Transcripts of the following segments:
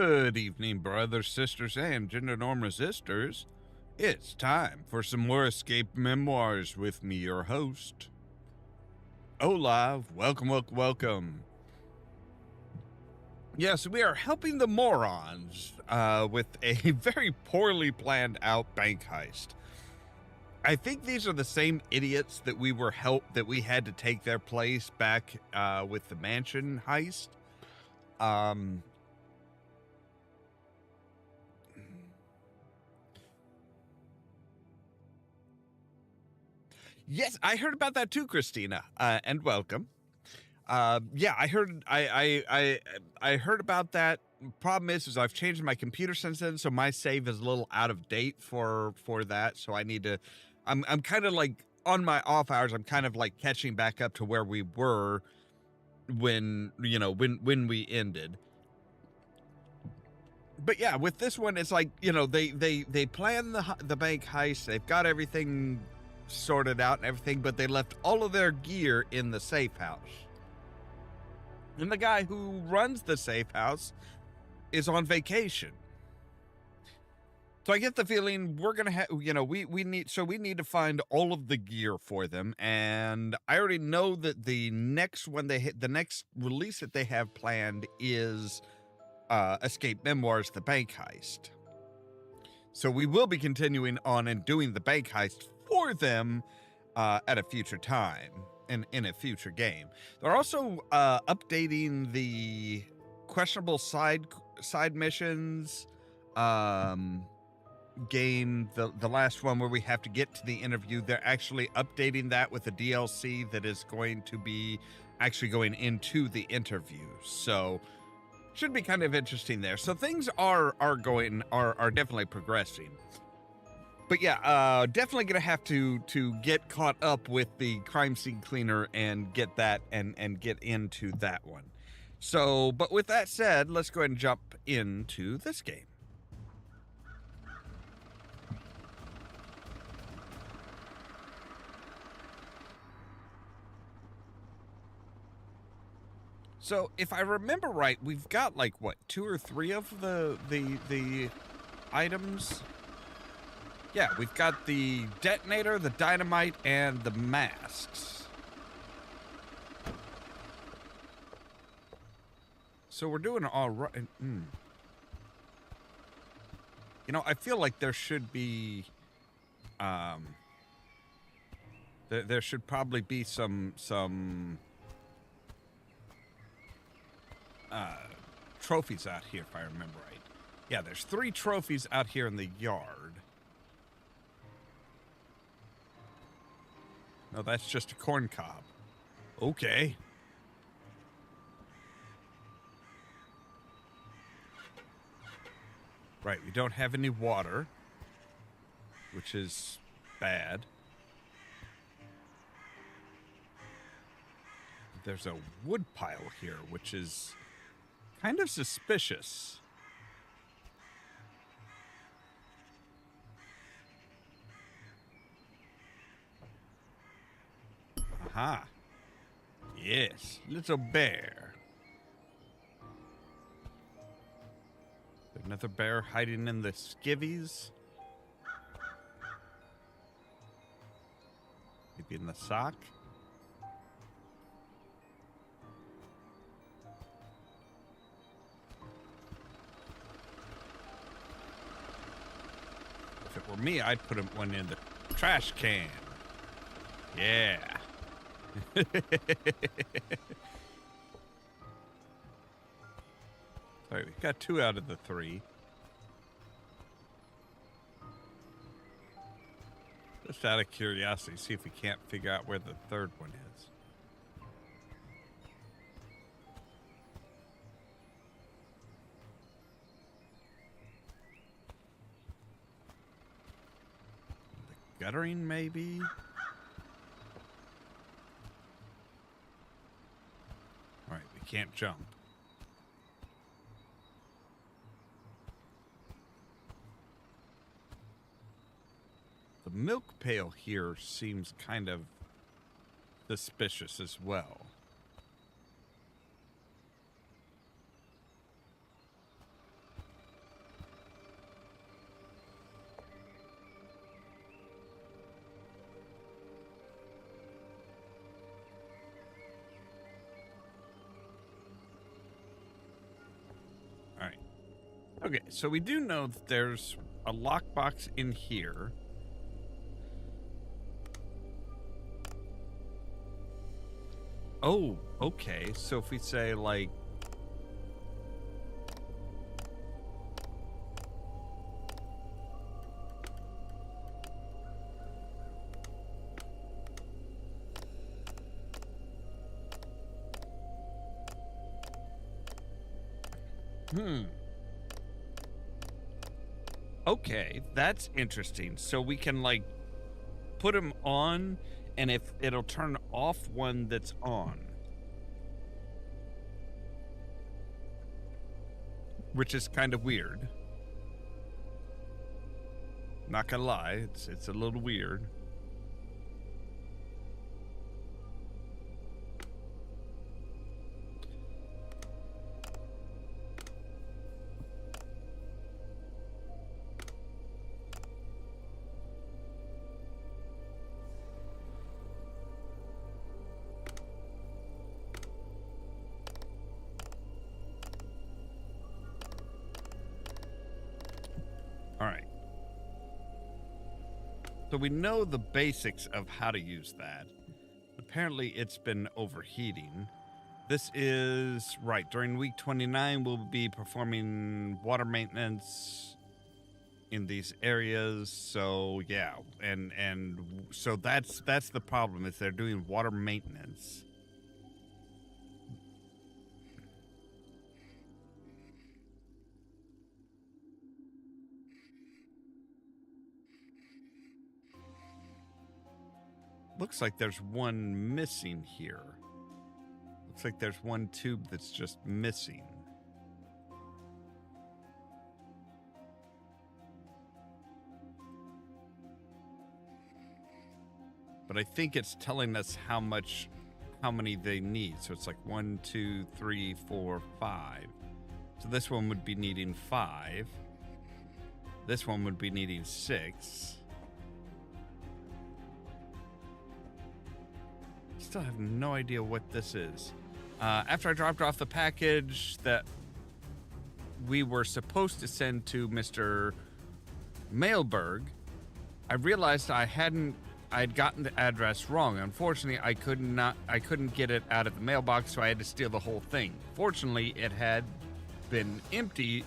Good evening, brothers, sisters, and gender norm resistors. It's time for some more Escape Memoirs with me, your host, Ollamh. Welcome. Yes, we are helping the morons with a very poorly planned out bank heist. I think these are the same idiots that we had to take their place back with the mansion heist. Yes, I heard about that too, Christina, and welcome. Yeah, I heard about that. Problem is I've changed my computer since then, so my save is a little out of date for that. So I need to. I'm kind of like on my off hours. I'm kind of like catching back up to where we were when we ended. But yeah, with this one, it's like they plan the bank heist. They've got everything sorted out and everything, but they left all of their gear in the safe house. And the guy who runs the safe house is on vacation. So I get the feeling we're going to have, we need to find all of the gear for them. And I already know that the next release that they have planned is Escape Memoirs, the bank heist. So we will be continuing on and doing the bank heist for them at a future time in a future game. They're also updating the questionable side missions game, the last one where we have to get to the interview. They're actually updating that with a DLC that is going to be actually going into the interview. So should be kind of interesting there. So things are definitely progressing. But yeah, definitely gonna have to get caught up with the crime scene cleaner and get that and get into that one. So, but with that said, let's go ahead and jump into this game. So, if I remember right, we've got like what, 2 or 3 of the items. Yeah, we've got the detonator, the dynamite, and the masks. So we're doing all right. I feel like there should be, there should probably be some trophies out here, if I remember right. Yeah, there's 3 trophies out here in the yard. No, that's just a corn cob. Okay. Right, we don't have any water, which is bad. There's a wood pile here, which is kind of suspicious. Aha. Yes, little bear. Another bear hiding in the skivvies. Maybe in the sock. If it were me, I'd put one in the trash can. Yeah. Alright, we've got 2 out of the 3. Just out of curiosity, see if we can't figure out where the 3rd one is. The guttering, maybe? Alright, we can't jump. The milk pail here seems kind of suspicious as well. Okay, so we do know that there's a lockbox in here. Oh, okay. So if we say, like... Okay, that's interesting. So we can, like, put them on, and if it'll turn off one that's on. Which is kind of weird. Not gonna lie, it's a little weird. All right. So we know the basics of how to use that. Apparently it's been overheating. This is, right, during week 29, we'll be performing water maintenance in these areas. So, yeah, and so that's the problem, is they're doing water maintenance. Looks like there's one missing here. Looks like there's one tube that's just missing. But I think it's telling us how many they need. So it's like 1, 2, 3, 4, 5. So this one would be needing 5. This one would be needing 6. Still have no idea what this is. After I dropped off the package that we were supposed to send to Mr. Mailberg, I realized I had gotten the address wrong. Unfortunately, I couldn't get it out of the mailbox, so I had to steal the whole thing. Fortunately, it had been empty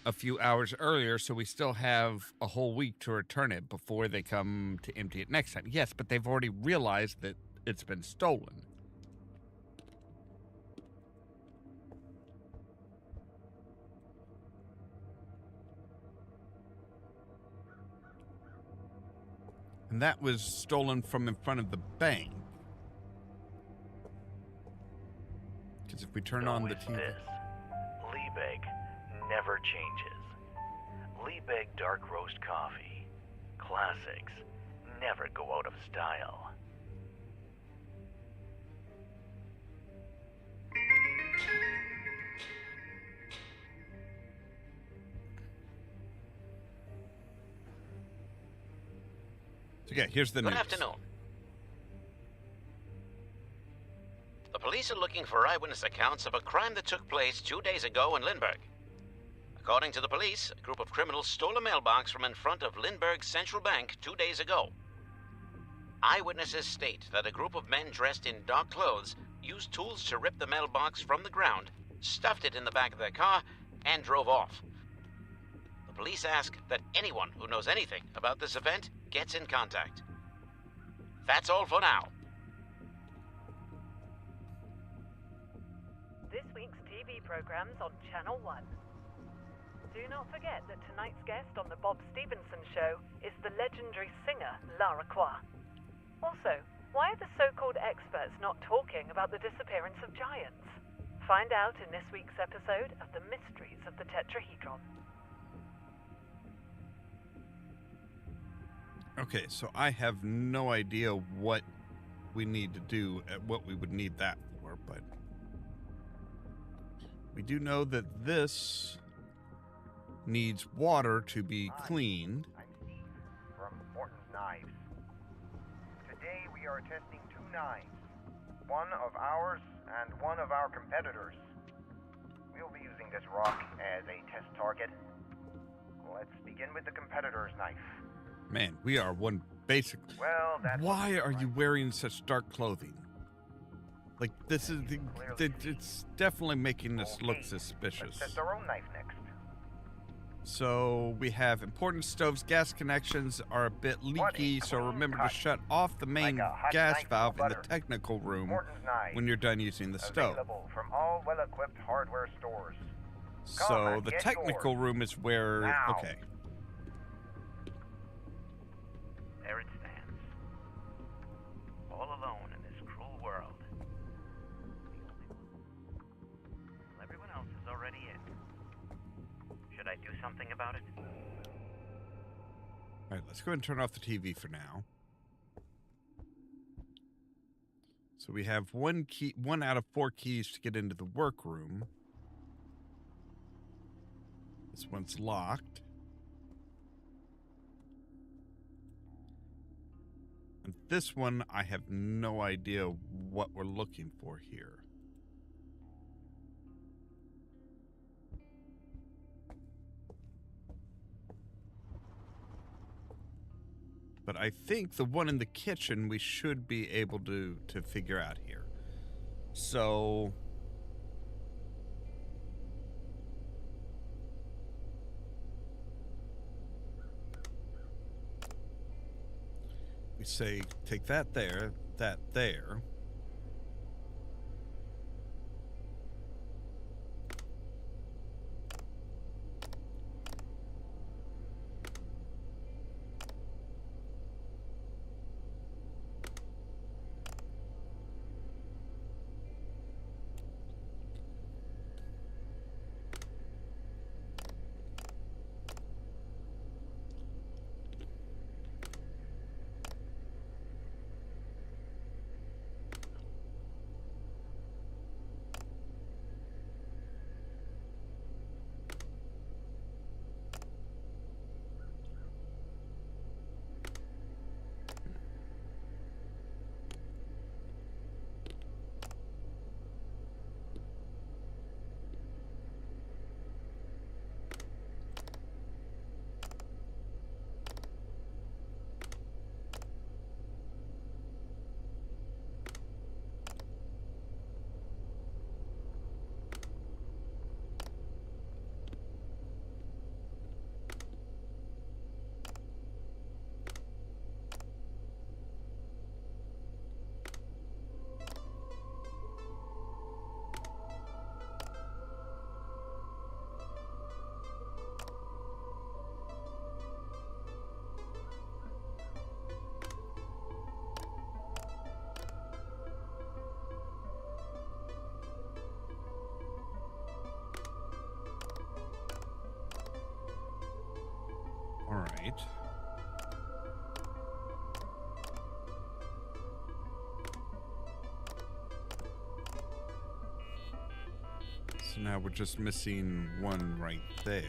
a few hours earlier, so we still have a whole week to return it before they come to empty it next time. Yes, but they've already realized that it's been stolen. And that was stolen from in front of the bank. Because if we turn on the TV... This. Liebig never changes. Liebig dark roast coffee. Classics never go out of style. So yeah, here's the news. Good afternoon. The police are looking for eyewitness accounts of a crime that took place 2 days ago in Lindbergh. According to the police, a group of criminals stole a mailbox from in front of Lindbergh's Central Bank 2 days ago. Eyewitnesses state that a group of men dressed in dark clothes used tools to rip the mailbox from the ground, stuffed it in the back of their car, and drove off. The police ask that anyone who knows anything about this event gets in contact. That's all for now. This week's TV program's on Channel 1. Do not forget that tonight's guest on the Bob Stevenson Show is the legendary singer Lara Croix. Also, why are the so-called experts not talking about the disappearance of giants? Find out in this week's episode of The Mysteries of the Tetrahedron. Okay, so I have no idea what we need to do, what we would need that for, but we do know that this needs water to be cleaned. I'm Steve from Morton's Knives. Today we are testing 2 knives, one of ours and one of our competitors. We'll be using this rock as a test target. Let's begin with the competitor's knife. Man, we are one basic. Well, that's Why are you wearing such dark clothing? Like, this is it's definitely making us look Let's suspicious. test our own knife next. So we have important stoves. Gas connections are a bit leaky, so remember to cut. shut off the main Like a hot gas knife valve with in the butter. technical room Morton's knife. when you're done using the stove. Available from all well-equipped hardware stores. Come So on, the get technical yours. room is where. Now. Okay. There it stands. All alone in this cruel world. Well, everyone else is already in. Should I do something about it? All right, let's go ahead and turn off the TV for now. So we have one out of 4 keys to get into the workroom. This one's locked. And this one, I have no idea what we're looking for here. But I think the one in the kitchen we should be able to figure out here. So we say take that there, that there. All right. So now we're just missing one right there.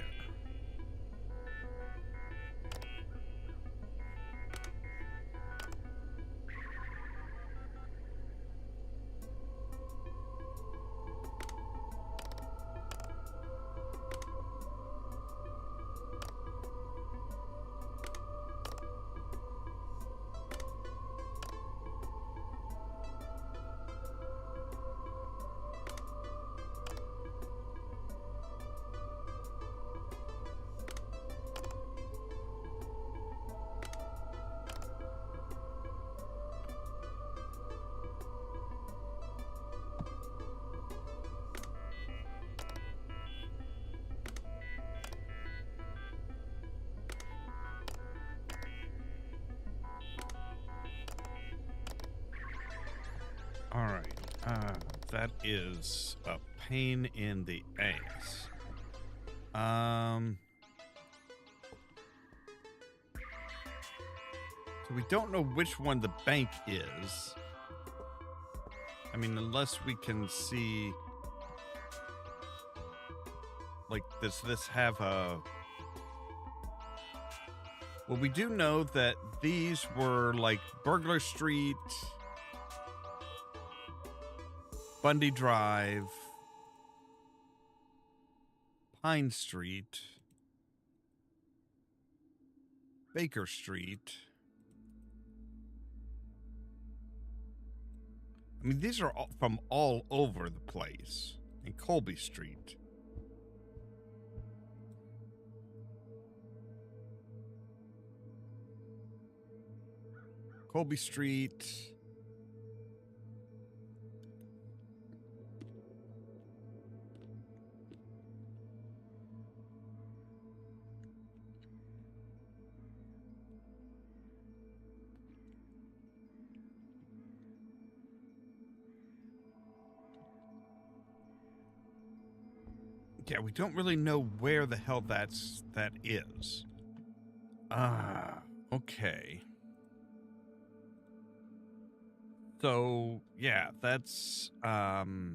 All right. That is a pain in the ass. So we don't know which one the bank is. I mean, unless we can see, like, does this have a... Well, we do know that these were, like, Burglar Street, Bundy Drive, Pine Street, Baker Street. I mean, these are all from all over the place. And Colby Street. Colby Street. Yeah, we don't really know where the hell that is. Okay. So, yeah, that's hmm.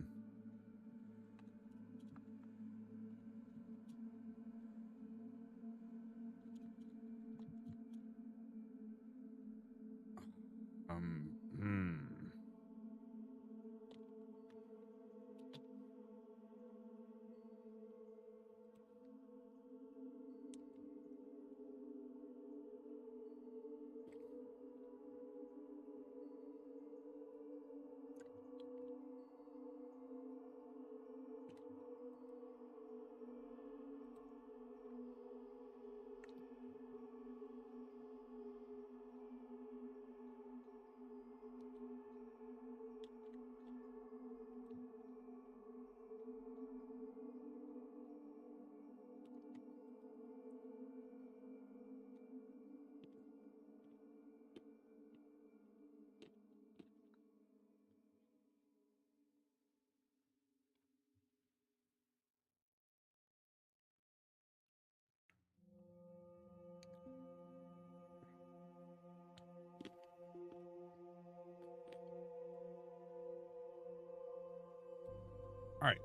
All right.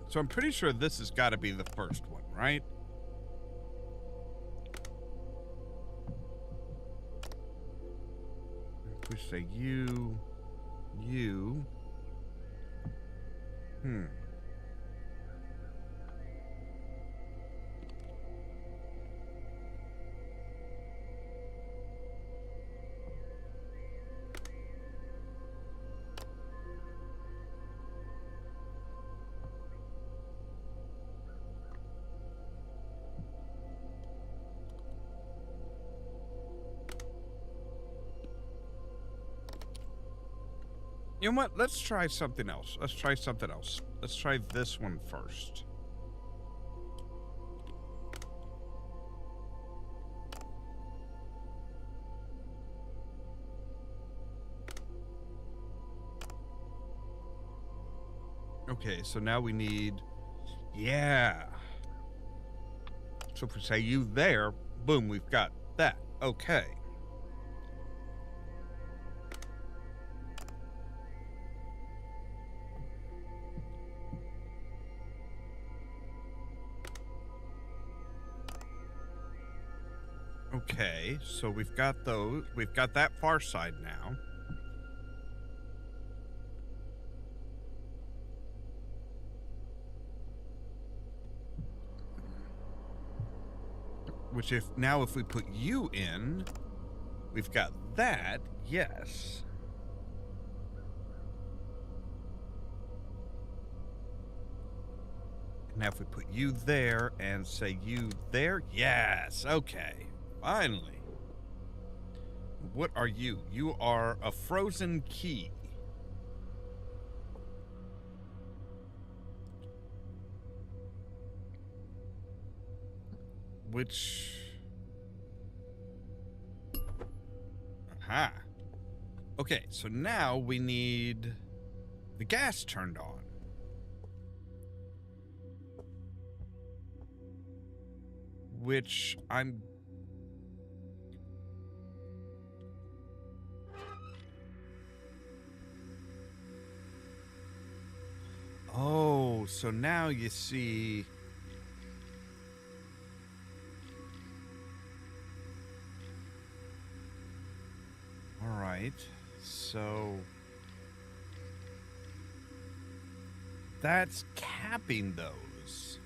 So I'm pretty sure this has got to be the first one, right? If we say you. You know what? Let's try something else. Let's try this one first. Okay, so now we need... Yeah. So if we say you there, boom, we've got that. Okay. Okay, so we've got those. We've got that far side now. Which if we put you in, we've got that, yes. Now if we put you there and say you there, yes, okay. Finally. What are you? You are a frozen key. Which... Aha. Okay, so now we need the gas turned on. Which I'm... Oh, so now you see... All right, so that's capping those.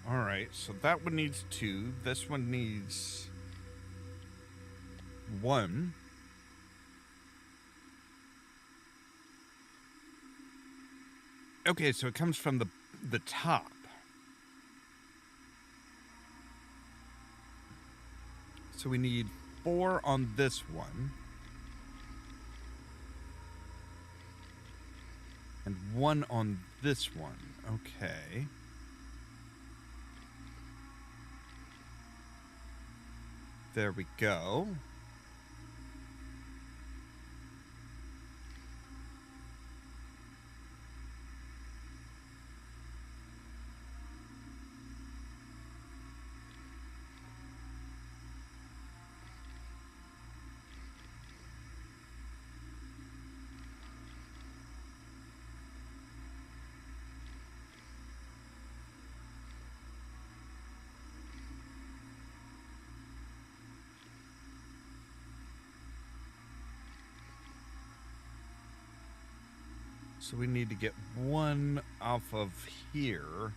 All right, so that one needs 2. This one needs 1. Okay, so it comes from the top. So we need 4 on this one. And 1 on this one. Okay. There we go. So we need to get 1 off of here.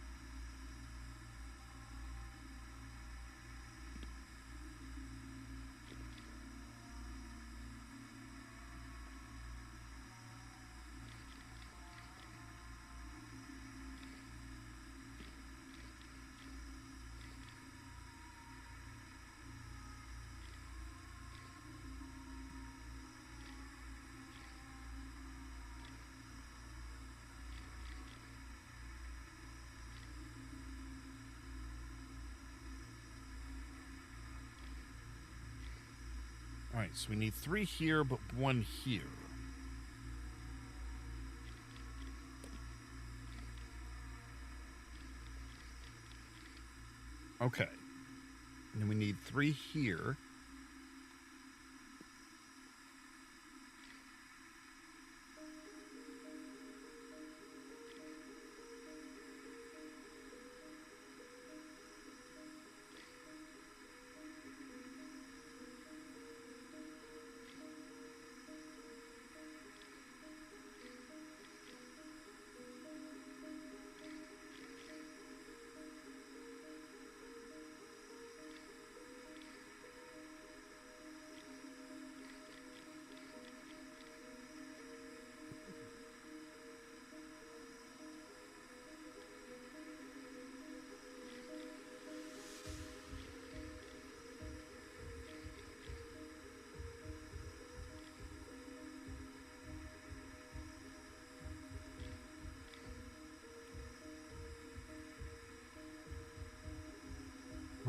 All right, so we need 3 here, but 1 here. Okay. And then we need 3 here.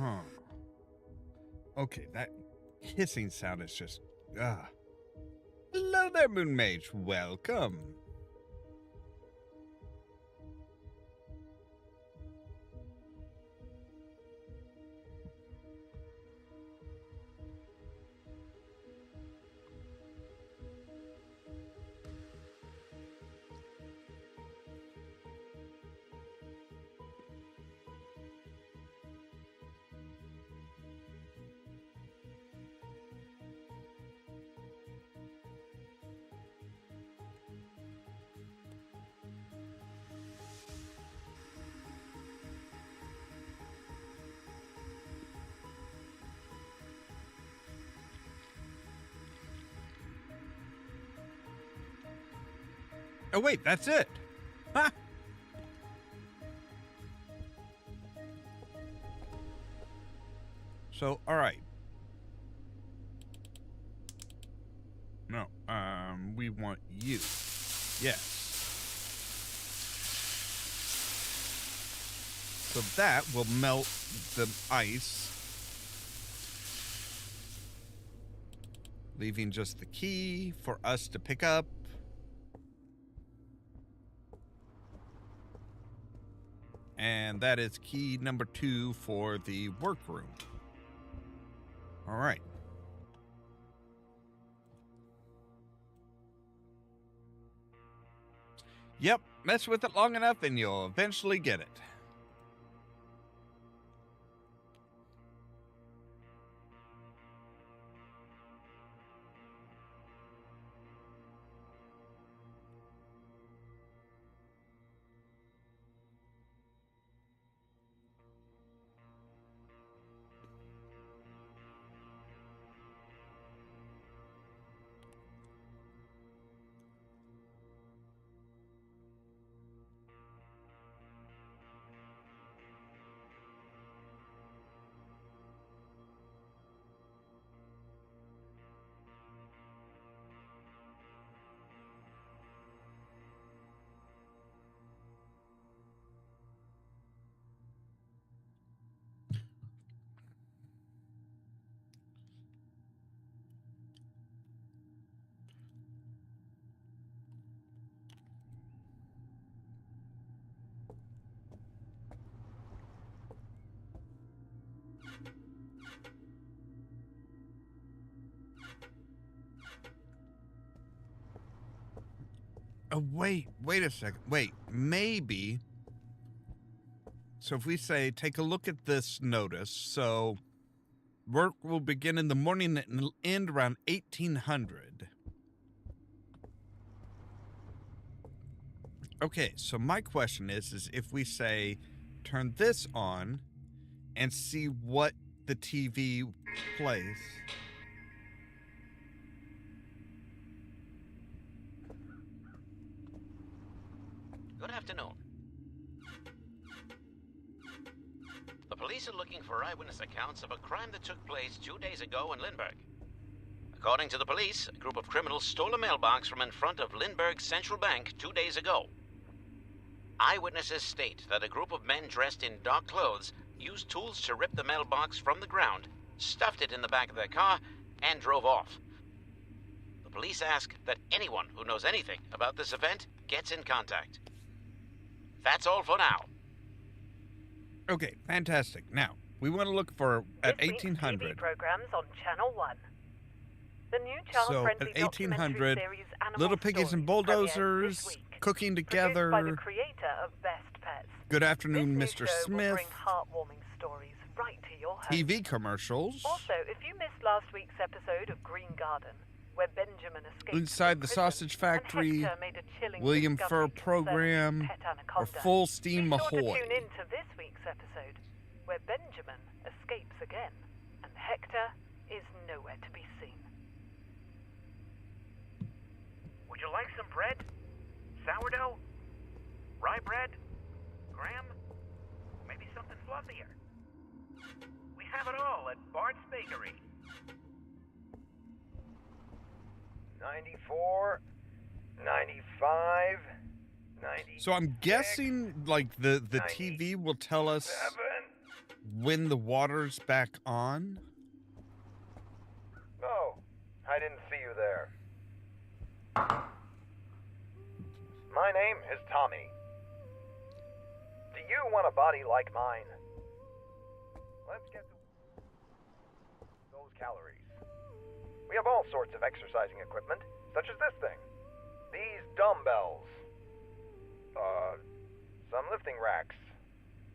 Huh. Okay, that hissing sound is just... Hello there, Moon Mage. Welcome. Oh, wait, that's it. Ha! So, all right. No, we want you. Yes. So that will melt the ice, leaving just the key for us to pick up. And that is key number 2 for the workroom. All right. Yep, mess with it long enough and you'll eventually get it. Oh, wait a second. Wait, maybe. So if we say, take a look at this notice. So work will begin in the morning and end around 1800. Okay, so my question is if we say, turn this on and see what the TV plays. Good afternoon. The police are looking for eyewitness accounts of a crime that took place 2 days ago in Lindbergh. According to the police, a group of criminals stole a mailbox from in front of Lindbergh Central Bank 2 days ago. Eyewitnesses state that a group of men dressed in dark clothes used tools to rip the mailbox from the ground, stuffed it in the back of their car, and drove off. The police ask that anyone who knows anything about this event gets in contact. That's all for now. Okay, fantastic. Now, we want to look for at This week's 1800. TV programs on Channel 1. The new child-friendly at 1800, documentary series Animal Little Piggies and Stories premieres Bulldozers, this week. cooking Produced together. by the creator of Best Pets. Good afternoon, This new Mr. show will Smith. bring heartwarming stories right to your home. TV commercials. Also, if you missed last week's episode of Green Garden, where Benjamin escaped Inside from the prison, Sausage Factory, and Hector made a chilling William discovery Fur program, concerning his pet or anaconda. Full Steam Be sure to Ahoy. tune in to this week's episode, where Benjamin escapes again, and Hector is nowhere to be seen. Would you like some bread? Sourdough? Rye bread? Graham? Maybe something fluffier? We have it all at Bart's Bakery. 94, 95, 96. So I'm guessing like the TV will tell us 7. when the water's back on. Oh, I didn't see you there. My name is Tommy. Do you want a body like mine? Let's get to those calories. We have all sorts of exercising equipment, such as this thing. These dumbbells. Some lifting racks.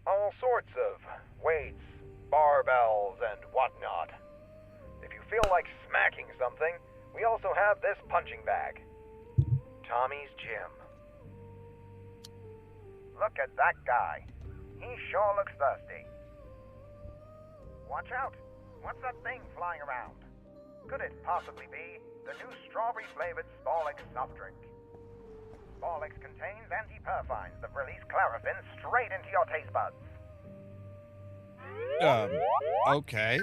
All sorts of weights, barbells, and whatnot. If you feel like smacking something, we also have this punching bag. Tommy's Gym. Look at that guy. He sure looks thirsty. Watch out. What's that thing flying around? Could it possibly be the new strawberry-flavored Spallex soft drink? Spallex contains anti-perfines that release Claritin straight into your taste buds. Okay.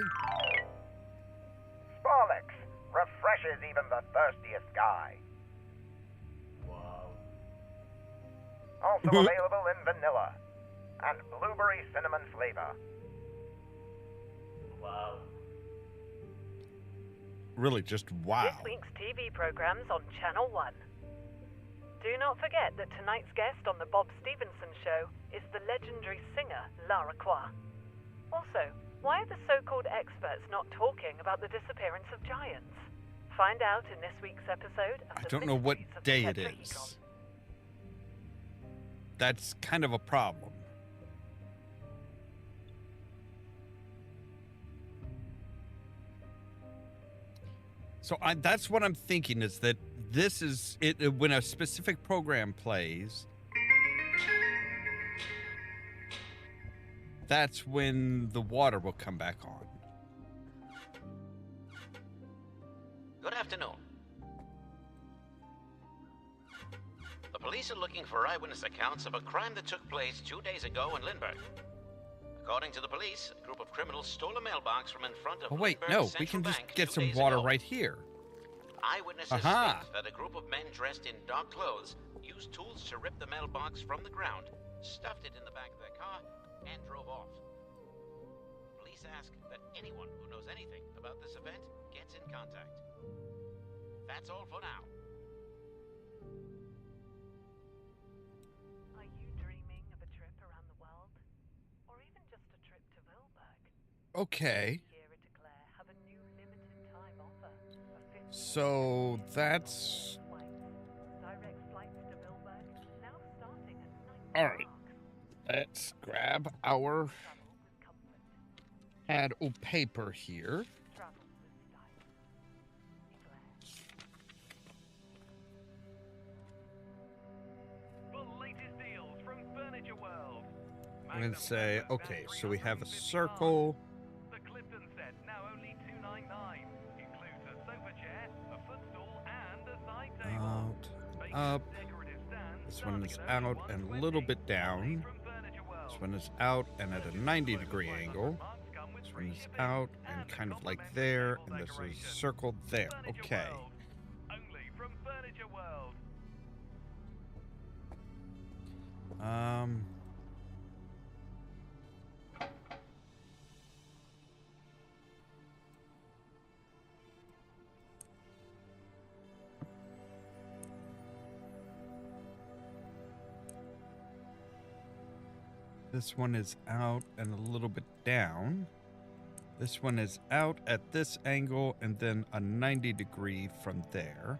Spallex refreshes even the thirstiest guy. Wow. Also available in vanilla and blueberry cinnamon flavor. Wow. Really, just wow. This week's TV programs on Channel 1. Do not forget that tonight's guest on the Bob Stevenson Show is the legendary singer Lara Croix. Also, why are the so-called experts not talking about the disappearance of giants? Find out in this week's episode of I don't know what day it is. That's kind of a problem. So that's what I'm thinking, is that this is it when a specific program plays. That's when the water will come back on. Good afternoon. The police are looking for eyewitness accounts of a crime that took place 2 days ago in Lindbergh. According to the police, a group of criminals stole a mailbox from in front of Oh wait, Lindbergh no, we Central can just Bank get 2 some days water ago. right here. Eyewitnesses Aha. state that a group of men dressed in dark clothes used tools to rip the mailbox from the ground, stuffed it in the back of their car, and drove off. Police ask that anyone who knows anything about this event gets in contact. That's all for now. Are you dreaming of a trip around the world? Or even just a trip to Vilberg? Okay. Here at Eclair have a new limited time offer of 50 So that's flights. Direct flights to Vilberg now starting at 90 all right. Let's grab our Travel with comfort. pad of paper here. Travel with style. Eclair. The latest deals from Furniture World. I'm gonna say, okay, so we have a circle. The Clifton set, now only $299. Includes a sofa chair, a footstool, and a side table. Out, Spacious up. decorative stands This one is starting at out only and a little bit down. from Furniture World. This one is out and at a 90-degree angle. Marks come with This free one is shipping out and and kind of like complimentary there, table and this is decoration. circled there. Furniture Okay. World. Only from Furniture World. This one is out and a little bit down. This one is out at this angle and then a 90-degree from there.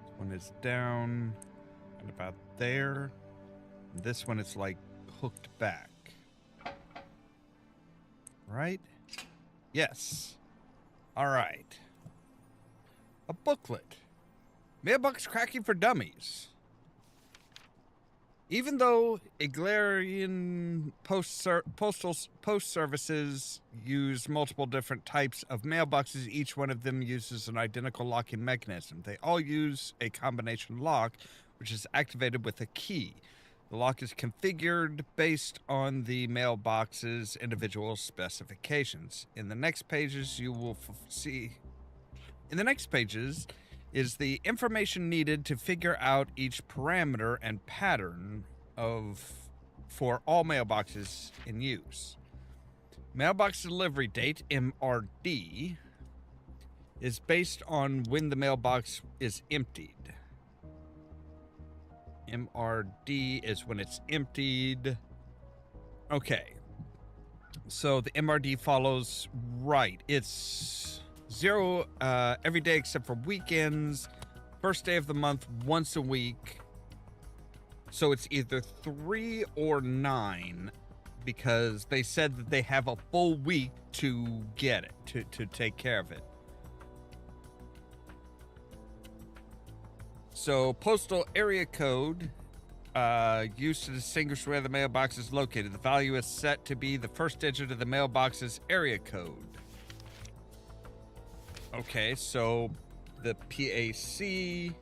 This one is down and about there. And this one is like hooked back. Right? Yes. All right. A booklet. Mailbox cracking for dummies. Even though Eglarian postal services use multiple different types of mailboxes, each one of them uses an identical locking mechanism. They all use a combination lock, which is activated with a key. The lock is configured based on the mailbox's individual specifications. In the next pages, you will see. In the next pages is the information needed to figure out each parameter and pattern for all mailboxes in use. Mailbox delivery date, MRD, is based on when the mailbox is emptied. MRD is when it's emptied. Okay. So the MRD follows right. It's 0 every day except for weekends. First day of the month, once a week. So it's either 3 or 9, because they said that they have a full week to get it, to take care of it. So postal area code used to distinguish where the mailbox is located. The value is set to be the first digit of the mailbox's area code. Okay, so the PAC is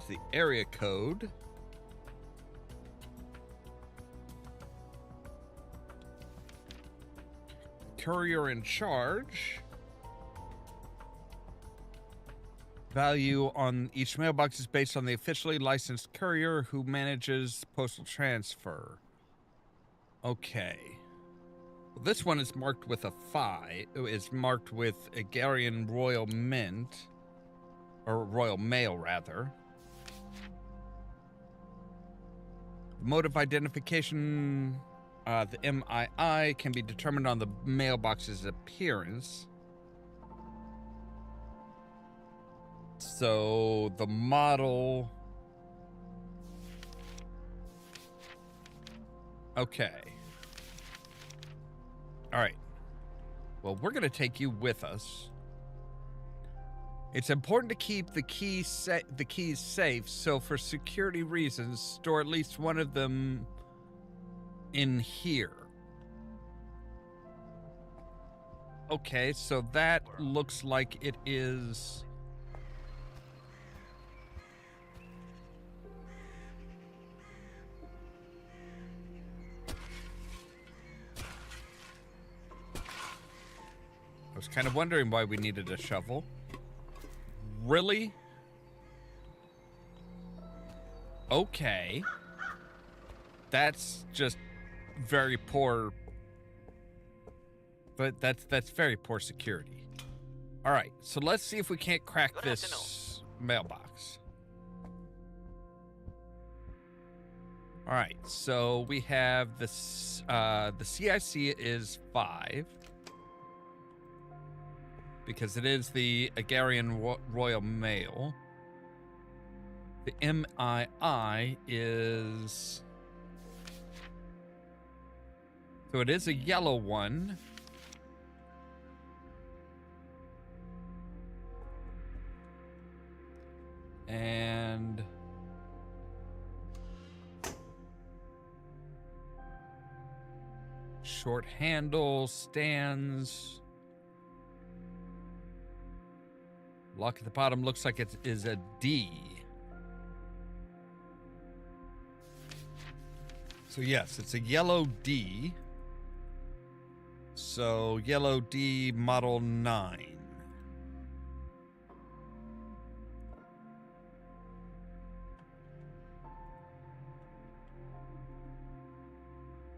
the area code. Courier in charge. Value on each mailbox is based on the officially licensed courier who manages postal transfer. Okay. This one is marked with a 5. It's marked with Agarian Royal Mint, or Royal Mail, rather. Mode of identification, the MII, can be determined on the mailbox's appearance. So the model... Okay. All right. Well, we're going to take you with us. It's important to keep the keys safe, so for security reasons, store at least one of them in here. Okay, so that looks like it is... I was kind of wondering why we needed a shovel. Really? Okay. That's just very poor. But that's very poor security. All right, so let's see if we can't crack this mailbox. All right, so we have this. The CIC is 5. Because it is the Agarian Royal Mail. The MII is... So it is a yellow one. And... short handle, stands... Lock at the bottom looks like it is a D. So yes, it's a yellow D. So yellow D model 9.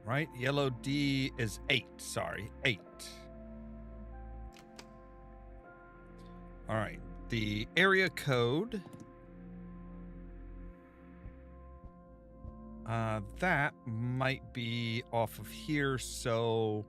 Right? Yellow D is 8. Sorry, 8. All right, the area code. That might be off of here, so...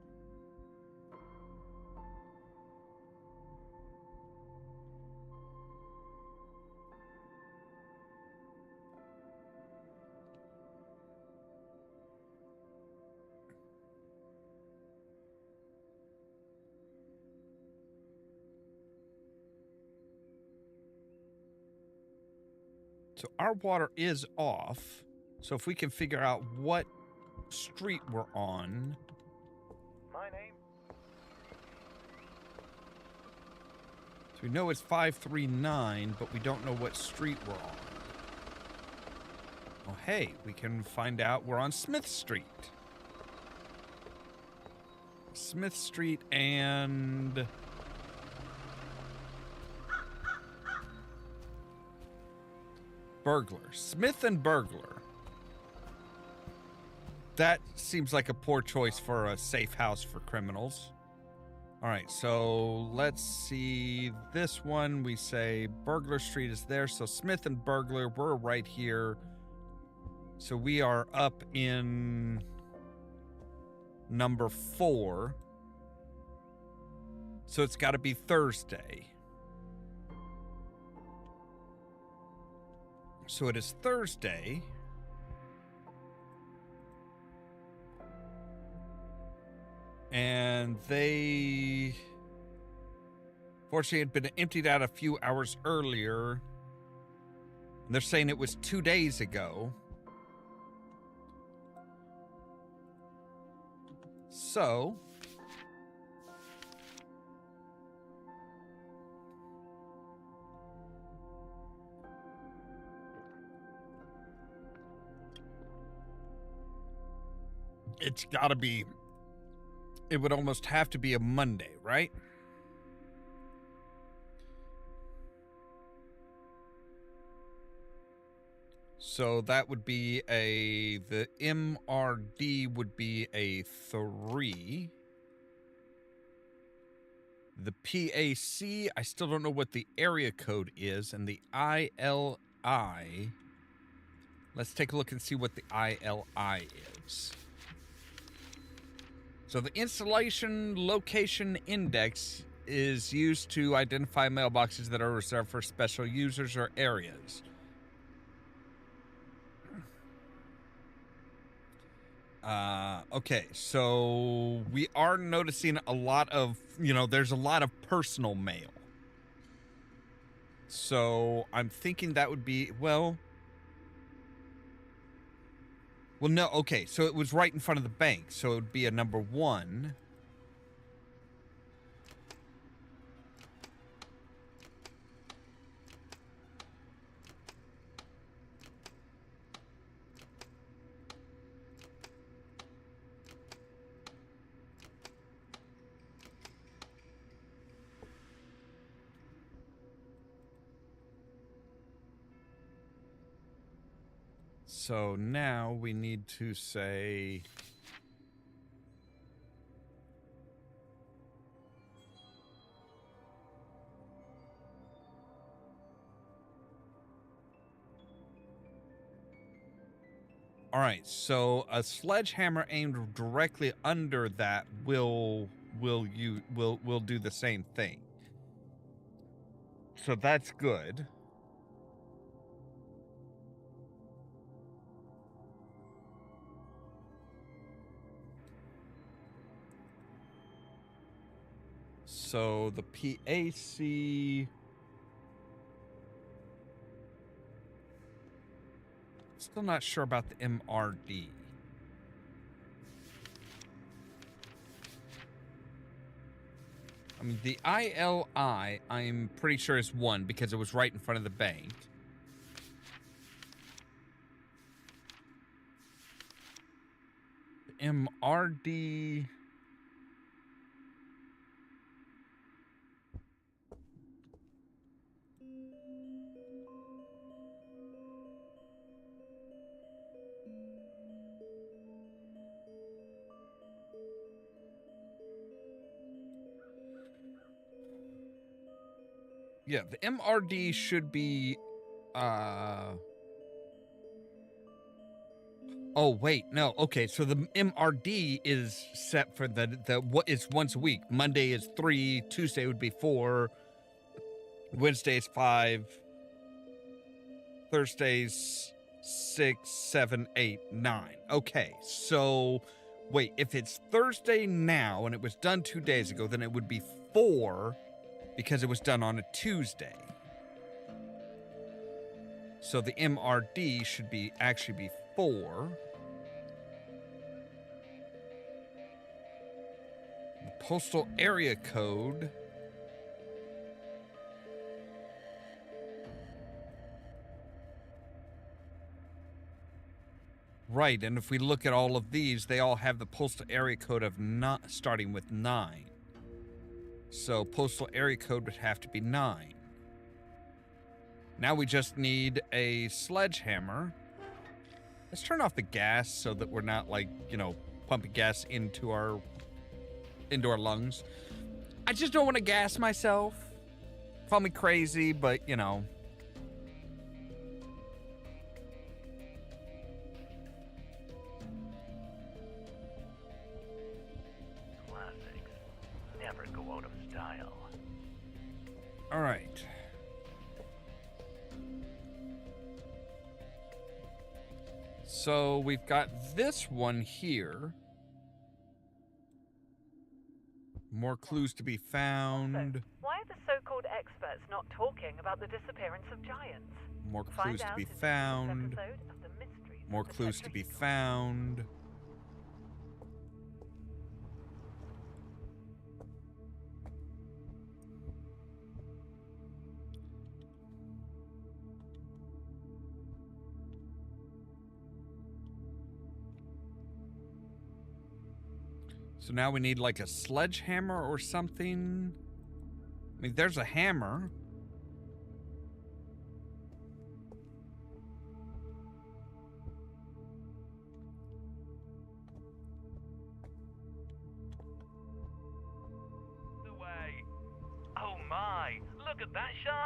So our water is off. So if we can figure out what street we're on. My name? So we know it's 539, but we don't know what street we're on. Oh, hey, we can find out we're on Smith Street. Smith Street and... Burglar. Smith and Burglar. That seems like a poor choice for a safe house for criminals. All right, so let's see. This one, we say Burglar Street is there. So Smith and Burglar, we're right here. So we are up in number 4. So it's got to be Thursday. So it is Thursday. And they, fortunately, had been emptied out a few hours earlier. And they're saying it was 2 days ago. So... it's got to be, it would almost have to be a Monday, right? So that would be the MRD would be a 3. The PAC, I still don't know what the area code is, and the ILI. Let's take a look and see what the ILI is. So the installation location index is used to identify mailboxes that are reserved for special users or areas. Okay, so we are noticing a lot of, there's a lot of personal mail. So I'm thinking that would be, well, no, okay, so it was right in front of the bank, so it would be a number 1. So now we need to say... All right, so a sledgehammer aimed directly under that will do the same thing. So that's good. So the PAC... Still not sure about the MRD. I mean, the ILI, I'm pretty sure is 1 because it was right in front of the bank. The MRD... Yeah, the MRD should be, Oh, wait, no. Okay, so the MRD is set for what is once a week. Monday is 3, Tuesday would be 4, Wednesday's 5, Thursday's 6, 7, 8, 9. Okay, so wait, if it's Thursday now and it was done 2 days ago, then it would be 4 because it was done on a Tuesday. So the MRD should actually be 4. The postal area code. Right, and if we look at all of these, they all have the postal area code of starting with 9. So postal area code would have to be 9. Now we just need a sledgehammer. Let's turn off the gas so that we're not pumping gas into our lungs. I just don't want to gas myself. Call me crazy, but Classics. Never go out of style. All right. So we've got this one here. More clues to be found. Also, why are the so-called experts not talking about the disappearance of giants? More clues to be found. More clues to be found. So now we need like a sledgehammer or something. I mean, there's a hammer. The way.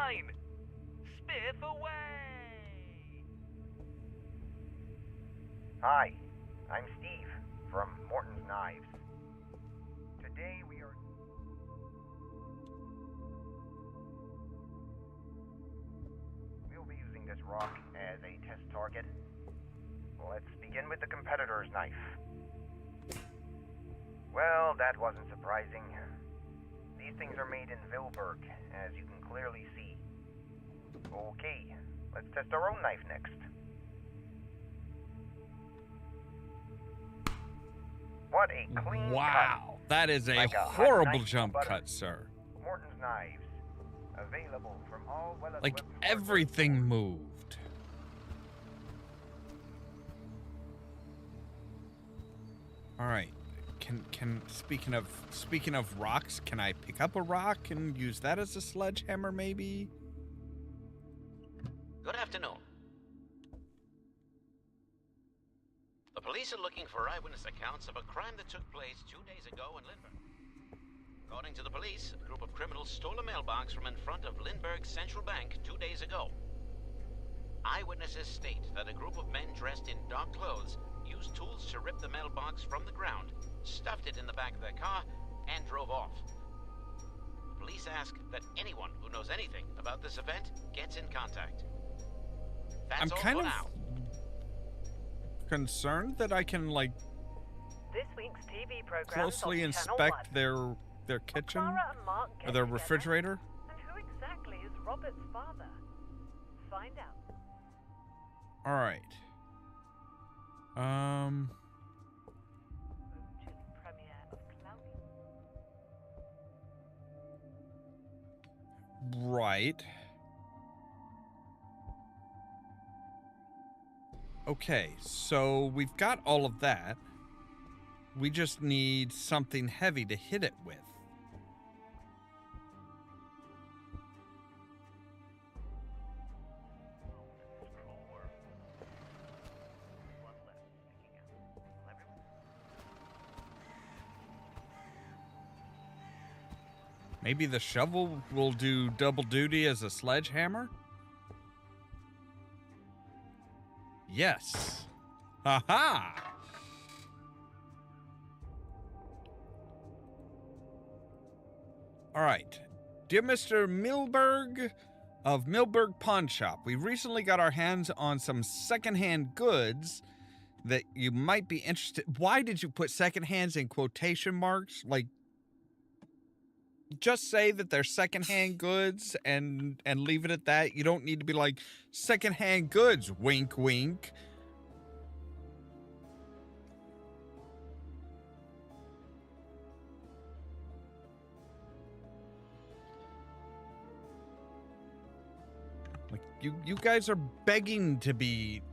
shine! Spiff away! Hi, I'm Steve from Morton's Knives. Today we are... We'll be using this rock as a test target. Let's begin with the competitor's knife. Well, that wasn't surprising. These things are made in Vilberg, as you can clearly see. Okay, let's test our own knife next. What a clean Wow, that is a Like a hot horrible knife jump butter. cut, sir. cut. Morton's Knives. Available from all well-equipped Like hardware everything stores. moved. All right. Can speaking of rocks, can I pick up a rock and use that as a sledgehammer maybe? Good afternoon. The police are looking for eyewitness accounts of a crime that took place 2 days ago in Lindbergh. According to the police, a group of criminals stole a mailbox from in front of Lindbergh Central Bank 2 days ago. Eyewitnesses state that a group of men dressed in dark clothes used tools to rip the mailbox from the ground, stuffed it in the back of their car, and drove off. Police ask that anyone who knows anything about this event gets in contact. That's I'm all kind for of now. concerned that I can like This week's TV program closely on Channel inspect 1. their kitchen Clara and Mark get or their together, refrigerator. And who exactly is Robert's father? Find out. All right. Chili premiere of Cloudy. Right. Okay, so we've got all of that. We just need something heavy to hit it with. Maybe the shovel will do double duty as a sledgehammer? Yes. Aha! All right. Dear Mr. Milberg of Milberg Pawn Shop, we recently got our hands on some secondhand goods that you might be interested. Why did you put secondhands in quotation marks? Like, just say that they're secondhand goods and leave it at that. You don't need to be like, secondhand goods, wink, wink. Like, you guys are begging to be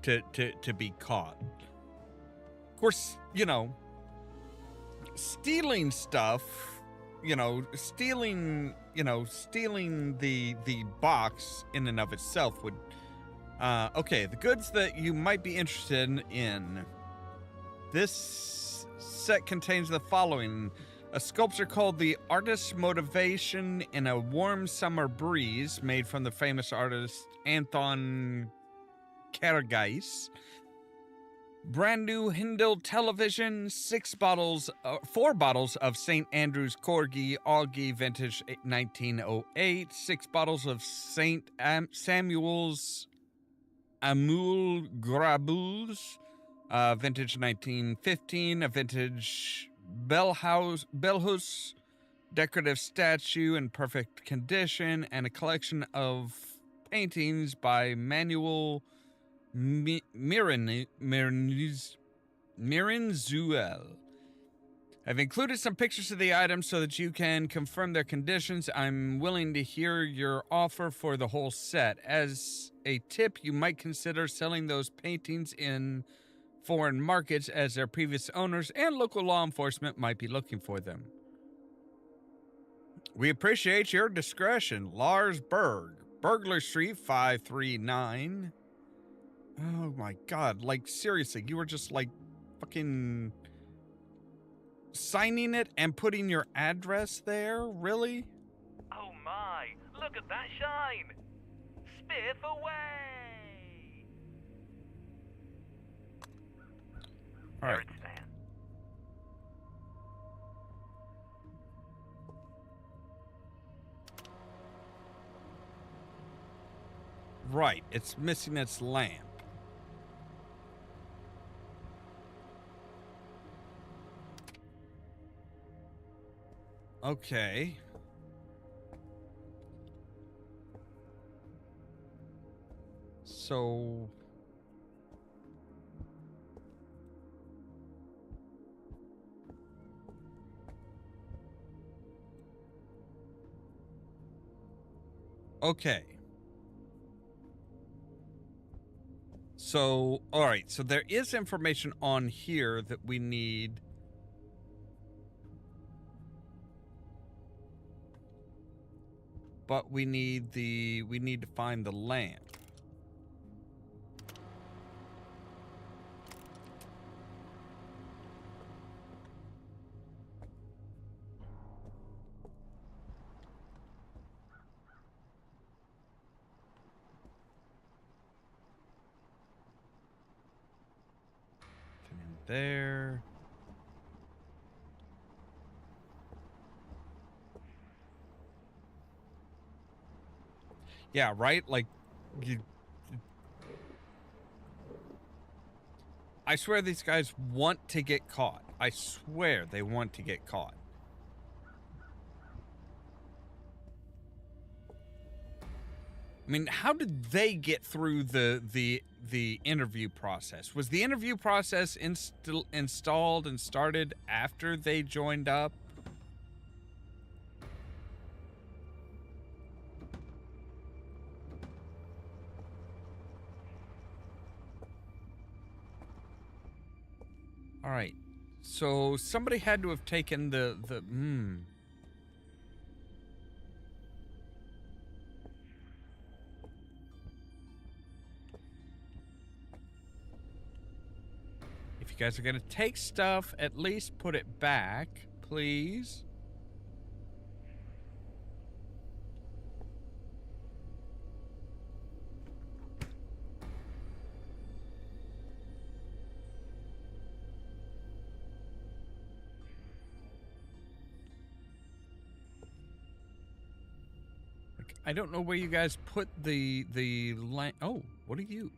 caught. Of course, you know, stealing stuff, stealing the box in and of itself would okay, the goods that you might be interested in. This set contains the following: a sculpture called The Artist's Motivation in a Warm Summer Breeze, made from the famous artist Anton Karagais. Brand new Hindle television, 4 bottles of St. Andrew's Corgi Augie vintage 1908, 6 bottles of St. Samuel's Amul Grabus, vintage 1915, a vintage Bellhus decorative statue in perfect condition, and a collection of paintings by Manuel Mirinzuel. I've included some pictures of the items so that you can confirm their conditions. I'm willing to hear your offer for the whole set. As a tip, you might consider selling those paintings in foreign markets, as their previous owners and local law enforcement might be looking for them. We appreciate your discretion. Lars Berg, Burglar Street 539. Oh my god, like seriously, you were just like fucking signing it and putting your address there? Really? Oh my, look at that shine! sniff away. All There right. it stands. Right. It's missing its lamp. Okay. So... Okay. So, all right. So there is information on here that we need. But we need to find the lamp. In there. Yeah, right? Like, I swear these guys want to get caught. I swear they want to get caught. I mean, how did they get through the interview process? Was the interview process installed and started after they joined up? All right. So somebody had to have taken the If you guys are going to take stuff, at least put it back, please. I don't know where you guys put the oh, what are you?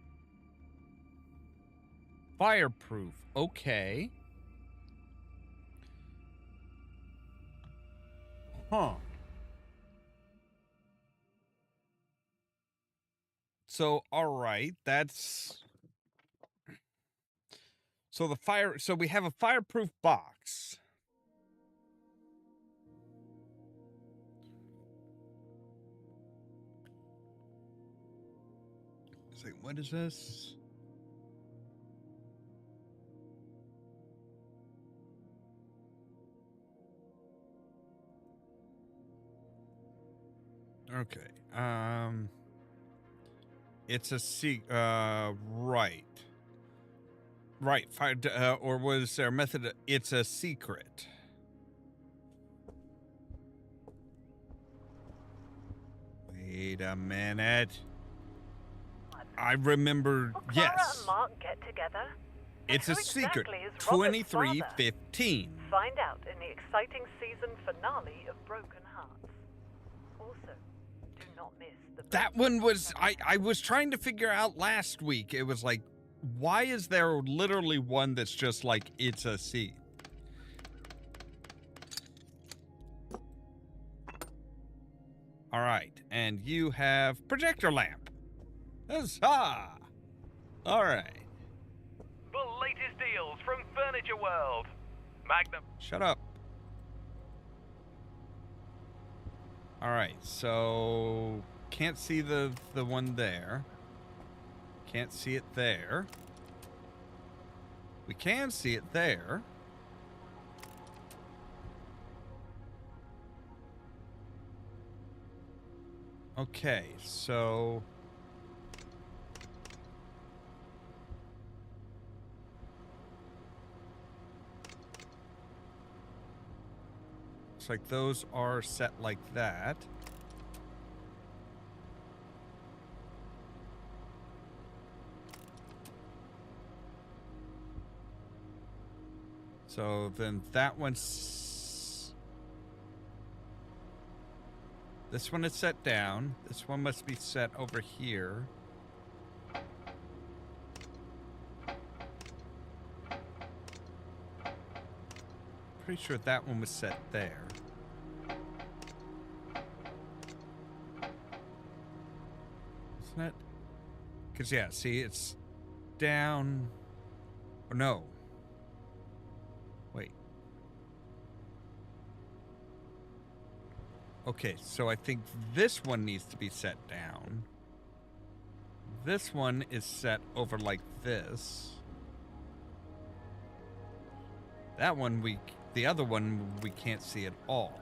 Fireproof. Okay. Huh. So, all right, that's so we have a fireproof box. Say, what is this? Okay. It's a right. Right. Fire. Or was there a method? It's a secret. Wait a minute. I remember. Will Clara Yes. and Mark get together? It's And a who secret. exactly is Robert's father? 2315. Find out in the exciting season finale of Broken Hearts. Also, do not miss the... That one was, I was trying to figure out last week. It was like, why is there literally one that's just like, it's a C? All right, and you have projector lamp. Huzzah! All right. The latest deals from Furniture World. Magnum. Shut up. All right, so can't see the one there. Can't see it there. We can see it there. Okay, so looks like those are set like that. So then that one's... This one is set down. This one must be set over here. Pretty sure that one was set there. Isn't it? Because, yeah, see, it's down... Or no. Wait. Okay, so I think this one needs to be set down. This one is set over like this. That one the other one we can't see at all.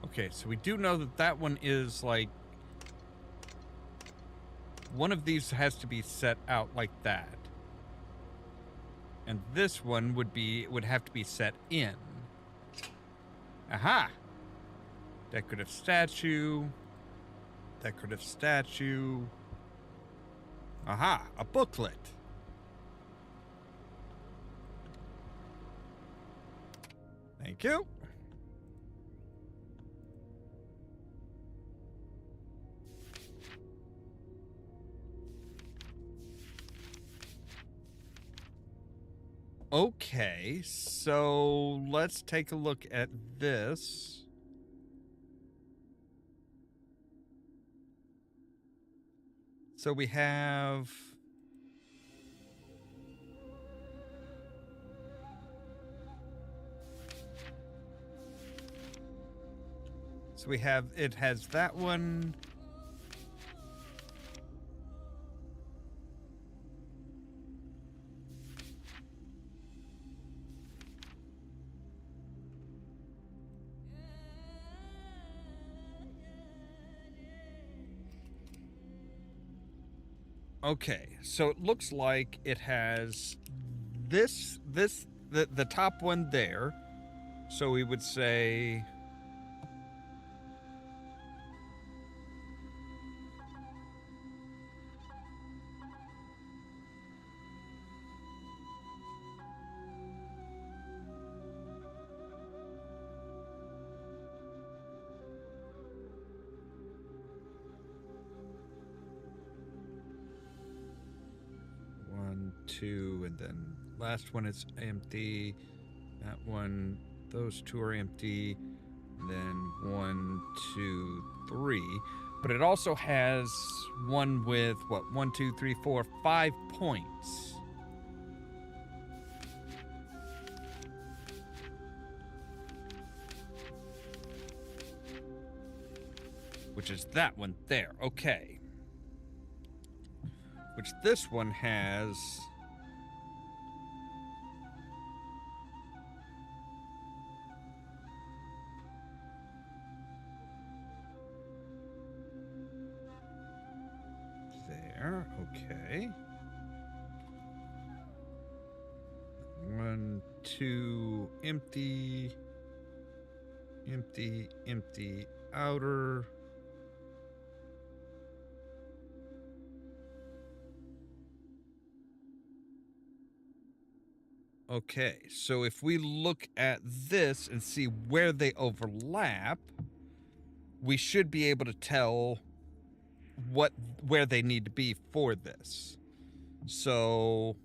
Okay, so we do know that that one is like... One of these has to be set out like that. And this one would have to be set in. Aha! Decorative statue. Decorative statue. Aha! A booklet. Thank you. Okay, so let's take a look at this. So we have... So we have, it has that one. Okay, so it looks like it has the top one there. So we would say... Two, and then last one is empty. That one, those two are empty. And then 1, 2, 3. But it also has one with what? 1, 2, 3, 4, 5 points. Which is that one there. Okay. Which this one has... There, okay. 1, 2, empty. Empty, empty, outer. Okay, so if we look at this and see where they overlap, we should be able to tell where they need to be for this. So,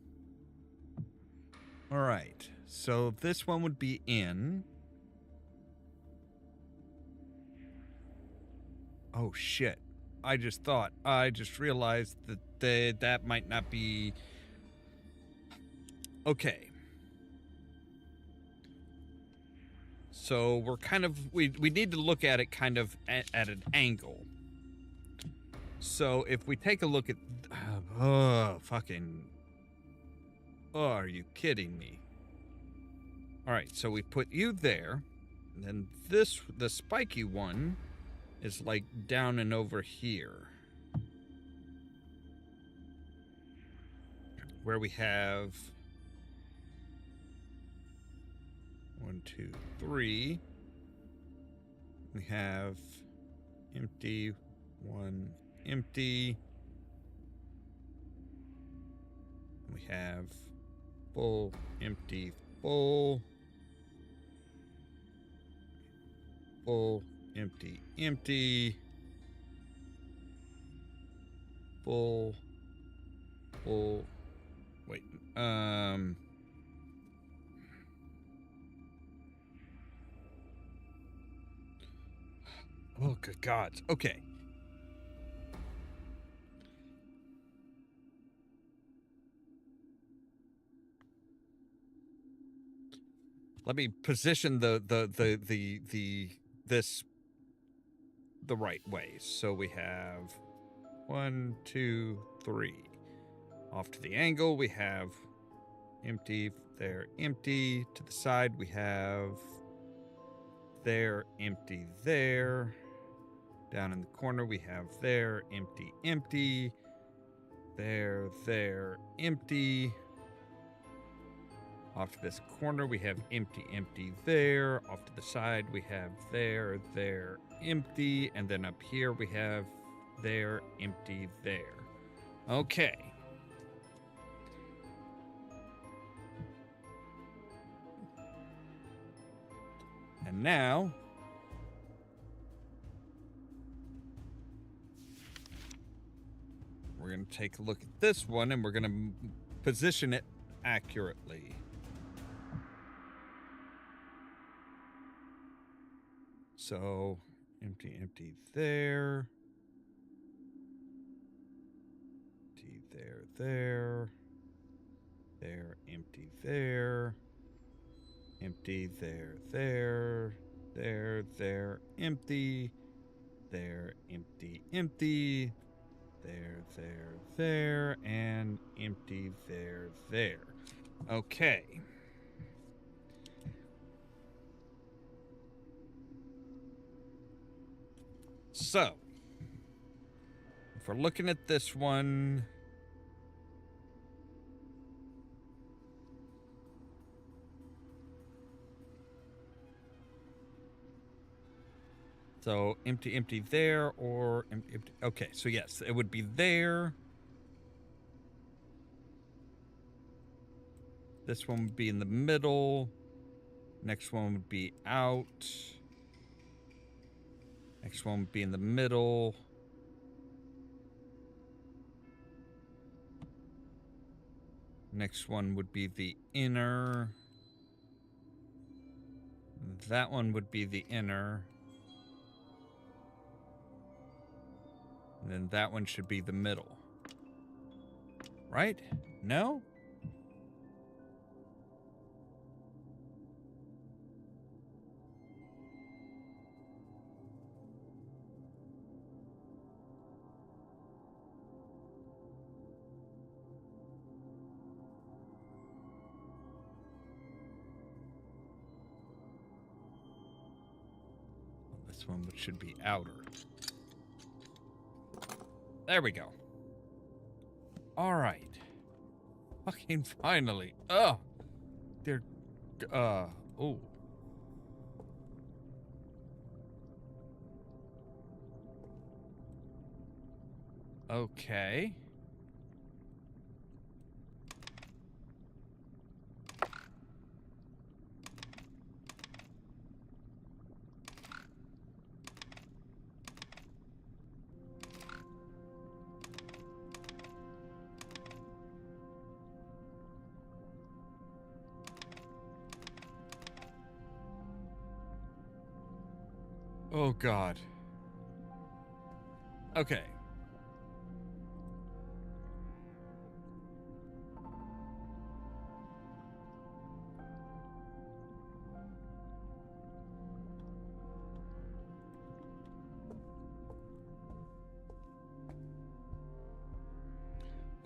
all right. So this one would be in. Oh shit! I just realized that that might not be. Okay. So we're kind of, we need to look at it kind of at an angle. So if we take a look at, are you kidding me? All right, so we put you there, and then the spiky one is like down and over here. Where we have 1, 1, 2, 3. We have empty, 1 empty. We have full, empty, full. Full, empty, empty. Full, full. Wait, oh, good God. Okay. Let me position this the right way. So we have 1, 2, 3. Off to the angle, we have empty, there, empty. To the side, we have there, empty, there. Down in the corner, we have there, empty, empty. There, empty. Off to this corner, we have empty, empty, there. Off to the side, we have there, empty. And then up here, we have there, empty, there. Okay. And now, we're going to take a look at this one, and we're going to position it accurately. So, empty, empty, there. Empty, there, there. There, empty, there. Empty, there, there. There, empty. There, empty, empty. There, and empty, there. Okay. So, if we're looking at this one, so empty, empty there, or empty, empty. Okay, so yes, it would be there. This one would be in the middle. Next one would be out. Next one would be in the middle. Next one would be the inner. That one would be the inner. And then that one should be the middle. Right? No? This one should be outer. There we go. All right. Fucking finally. Oh. They're, oh. Okay. Oh, God. Okay.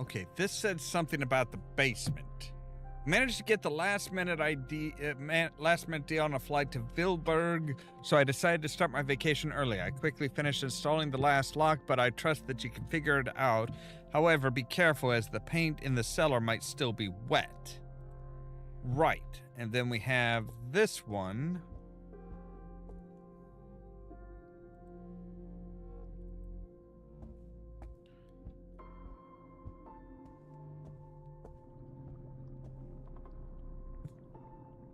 Okay, this said something about the basement. Managed to get the last minute deal on a flight to Vilberg, so I decided to start my vacation early. I quickly finished installing the last lock, but I trust that you can figure it out. However, be careful as the paint in the cellar might still be wet. Right. And then we have this one.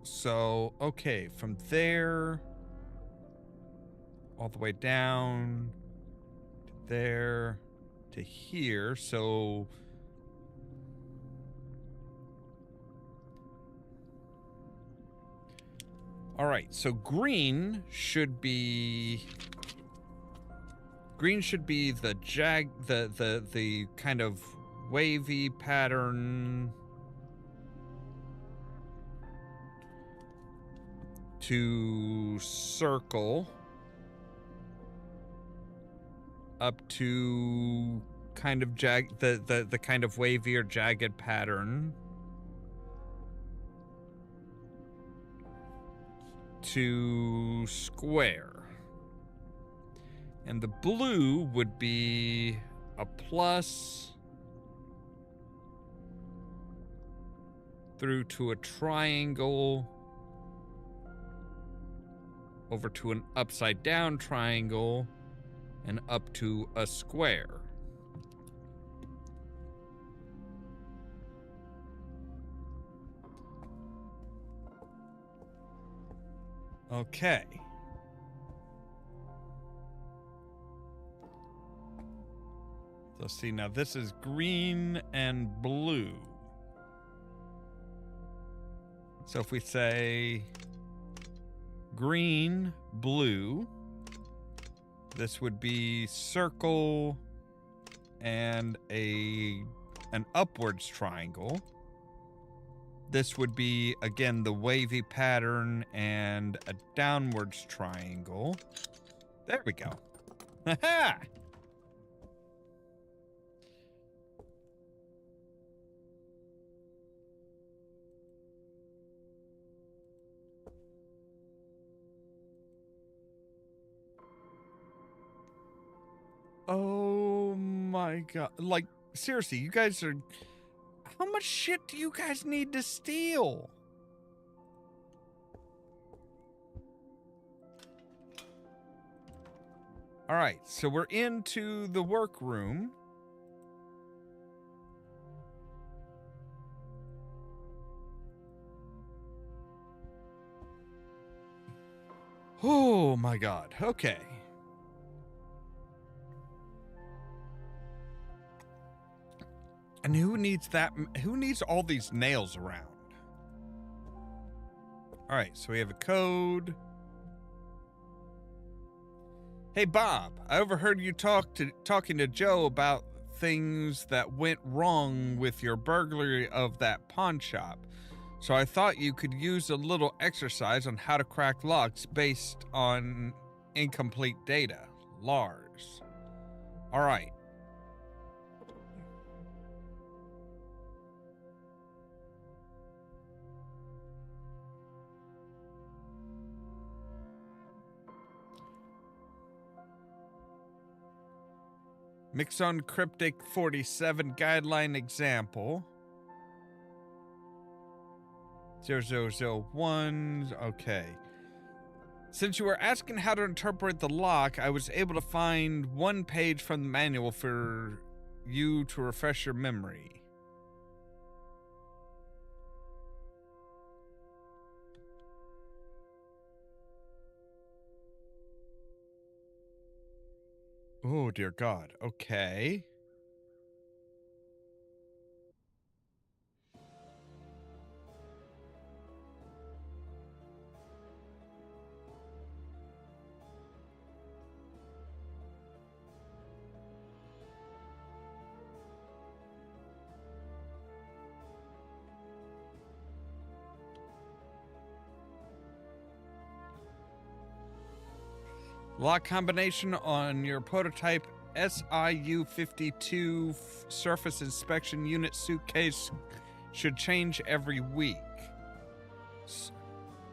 So, okay, from there all the way down to there to here. So all right, so green should be the kind of wavy pattern to circle up to kind of the kind of wavy or jagged pattern to square. And the blue would be a plus through to a triangle over to an upside down triangle and up to a square. Okay. So see, now this is green and blue. So if we say green, blue, this would be circle and an upwards triangle. This would be, again, the wavy pattern and a downwards triangle. There we go. Ha-ha! Oh my god. Like, seriously, you guys are... How much shit do you guys need to steal? Alright, so we're into the workroom. Oh my god, okay. And who needs that? Who needs all these nails around? All right, so we have a code. Hey, Bob, I overheard you talking to Joe about things that went wrong with your burglary of that pawn shop. So I thought you could use a little exercise on how to crack locks based on incomplete data. Lars. All right. Mixon Cryptic 47 Guideline Example. 0001. Okay. Since you were asking how to interpret the lock, I was able to find one page from the manual for you to refresh your memory. Oh, dear God. Okay. Lock combination on your prototype SIU-52 surface inspection unit suitcase should change every week.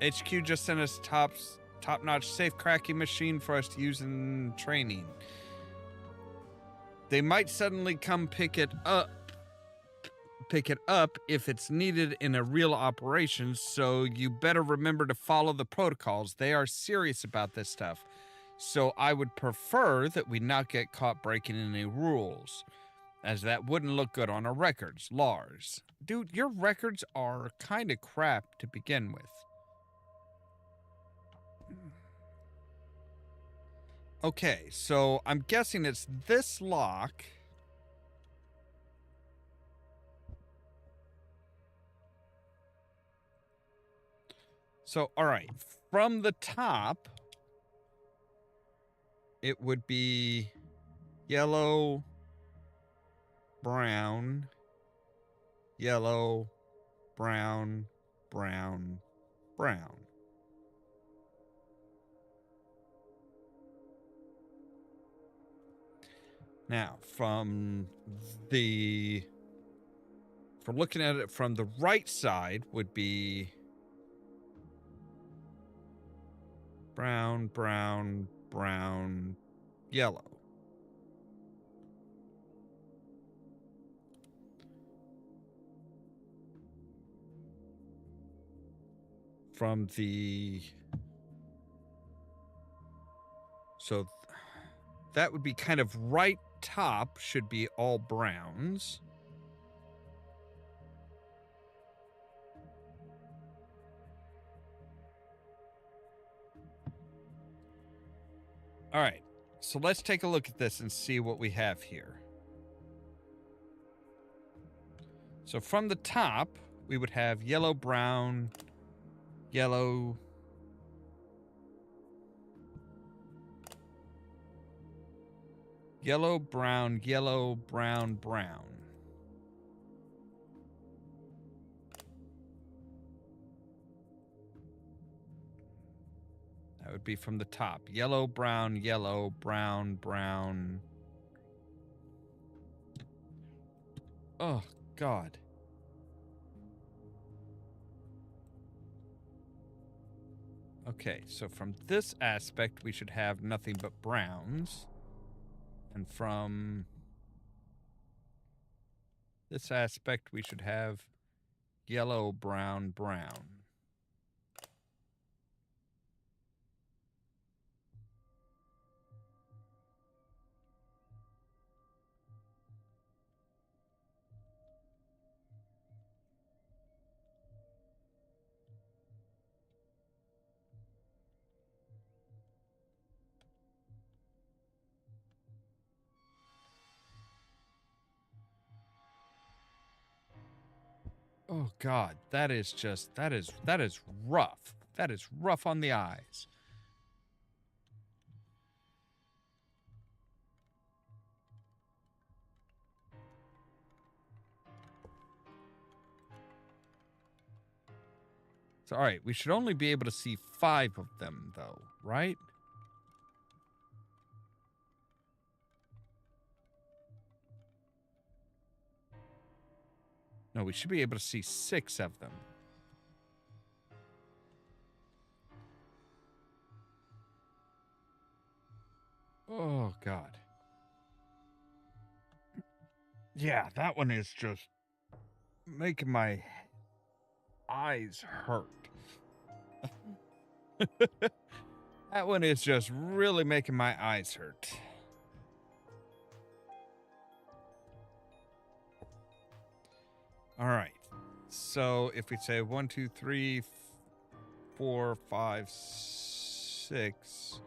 HQ just sent us top-notch safe cracking machine for us to use in training. They might suddenly come pick it up, pick it up if it's needed in a real operation, so you better remember to follow the protocols. They are serious about this stuff. So I would prefer that we not get caught breaking any rules, as that wouldn't look good on our records. Lars. Dude, your records are kind of crap to begin with. Okay, so I'm guessing it's this lock. So, all right, from the top, it would be yellow, brown, yellow, brown, brown, brown. Now, for looking at it from the right side would be brown, brown, brown, yellow. So that would be kind of right top should be all browns. All right, so let's take a look at this and see what we have here. So from the top, we would have yellow, brown, yellow, yellow, brown, yellow, brown, brown. That would be from the top. Yellow, brown, yellow, brown, brown. Oh, God. Okay, so from this aspect, we should have nothing but browns. And from this aspect, we should have yellow, brown, brown. Oh God, that is rough. That is rough on the eyes. So, all right, we should only be able to see 5 of them, though, right? No, we should be able to see 6 of them. Oh, God. Yeah, that one is just making my eyes hurt. That one is just really making my eyes hurt. All right. So if we say 1, 2, 3, 4, 5, 6.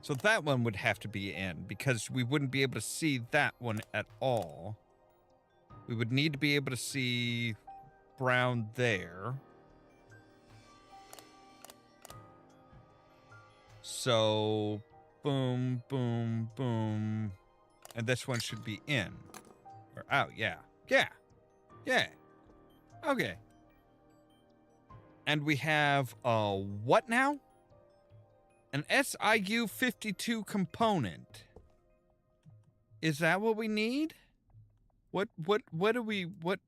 So that one would have to be in because we wouldn't be able to see that one at all. We would need to be able to see brown there. So boom, boom, boom. And this one should be in. Or out, yeah. Yeah. Yeah. Okay. And we have what now? An SIU 52 component. Is that what we need? What do we what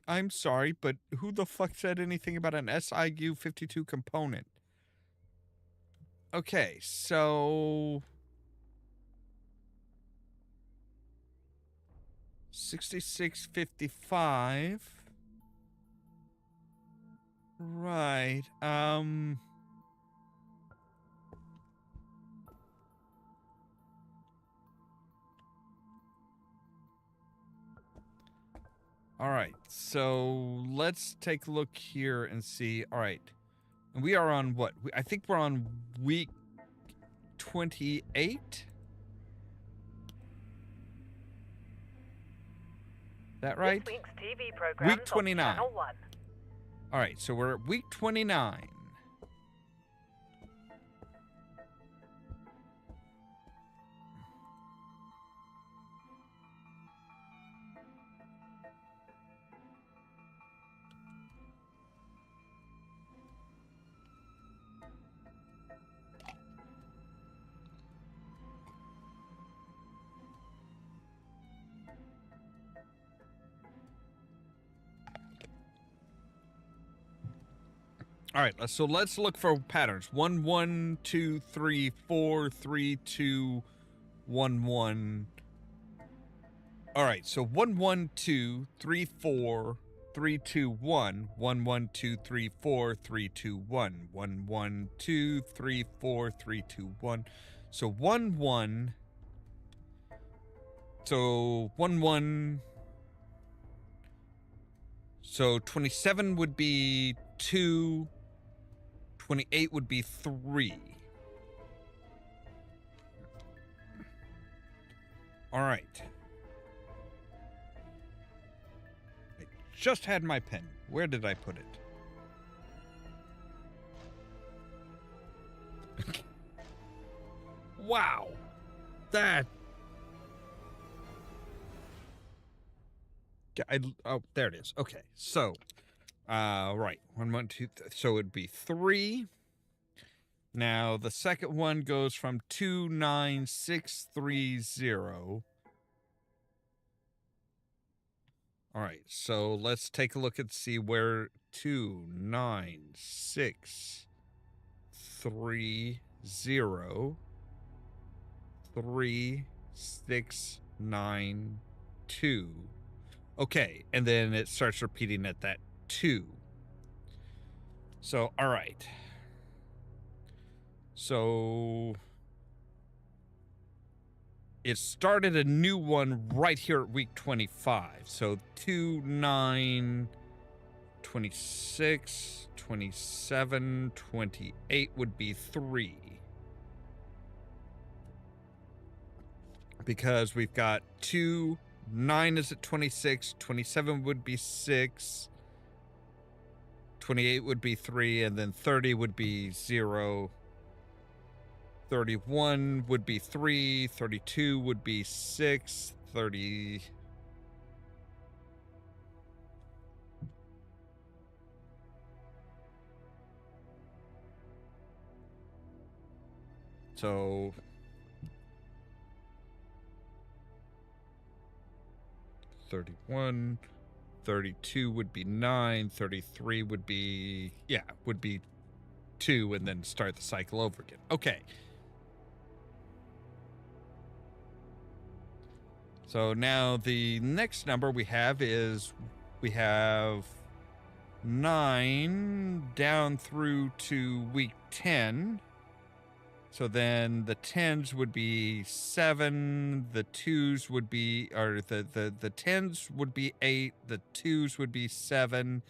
I'm sorry, but who the fuck said anything about an SIU 52 component? Okay, so 6655. Right. All right. So let's take a look here and see. All right. And we are on what? I think we're on week 28. That right? This week's TV program's Week 29. on Channel 1. All right, so we're at week 29. All right, so let's look for patterns. 1 1 2 3 4 3 2 1 1. All right, so 1 1 2 3 4 3 2 1 1 1 2 3 4 3 2 1 1 1 2 3 4 3 2 1. So 1 1. So 1 1. So 27 would be 2. 28 would be 3. All right. I just had my pen. Where did I put it? Wow. That. Oh, there it is. Okay. So, right. 1 1 2 so it'd be 3. Now the second one goes from 29630. All right, so let's take a look and see where 29630 3692. Okay, and then it starts repeating at that 2. So, all right. So it started a new one right here at week 25. So 2, 9, 26, 27, 28 would be 3. Because we've got 2, 9 is at 26, 27 would be 6, 28 would be 3, and then 30 would be 0. 31 would be 3, 32 would be 6, 30... So... 31, 32 would be 9, 33 would be... Yeah, would be 2, and then start the cycle over again. Okay. So now the next number we have is, we have 9 down through to week 10. So then the 10s would be 7, the 2s would be, or the 10s would be 8, the 2s would be 7,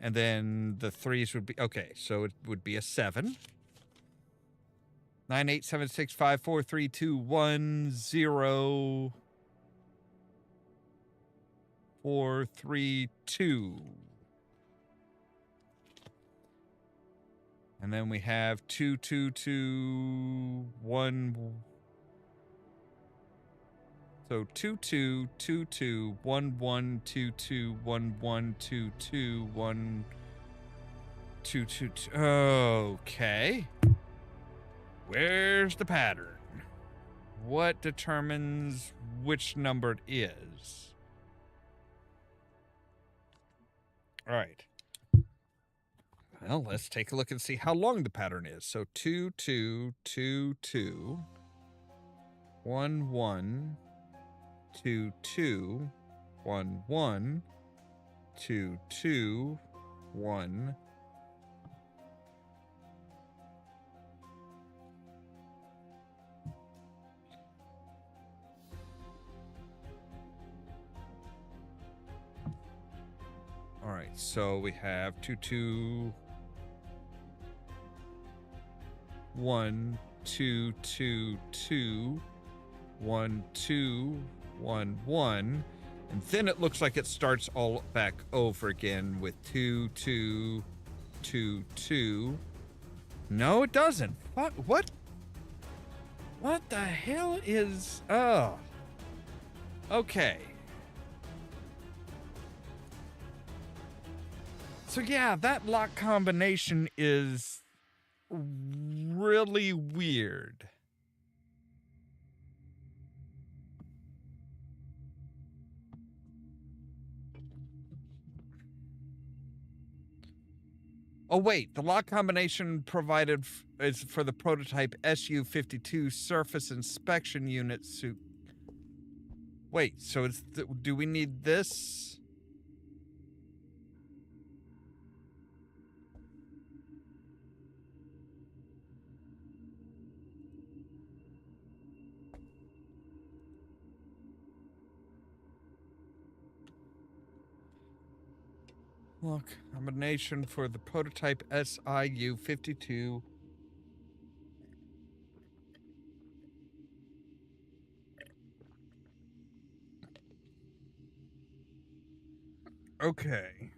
and then the 3s would be, okay, so it would be a 7. 9, 8, 7, 6, 5, 4, 3, 2, 1, 0... 4, 3, 2. And then we have 2, 2, 2, 1. So 2, 2, 2, 2, 1, 1, 2, 2, 1, 1, 2, 2, 1, 2, 2, 2. Okay. Where's the pattern? What determines which number it is? All right. Well, let's take a look and see how long the pattern is. So 2, 2, 2, 2, 1, 1, 2, 2, 1, 1, 2, 2, 1. All right, so we have 2, 2, 1, 2, 2, 2, 1, 2, 1, 1, and then it looks like it starts all back over again with 2, 2, 2, 2. No, it doesn't. What? What the hell is... Oh. Okay. So yeah, that lock combination is really weird. Oh wait, the lock combination provided is for the prototype SU-52 surface inspection unit suit. Wait, so it's do we need this? Look, combination for the prototype SIU-52. Okay.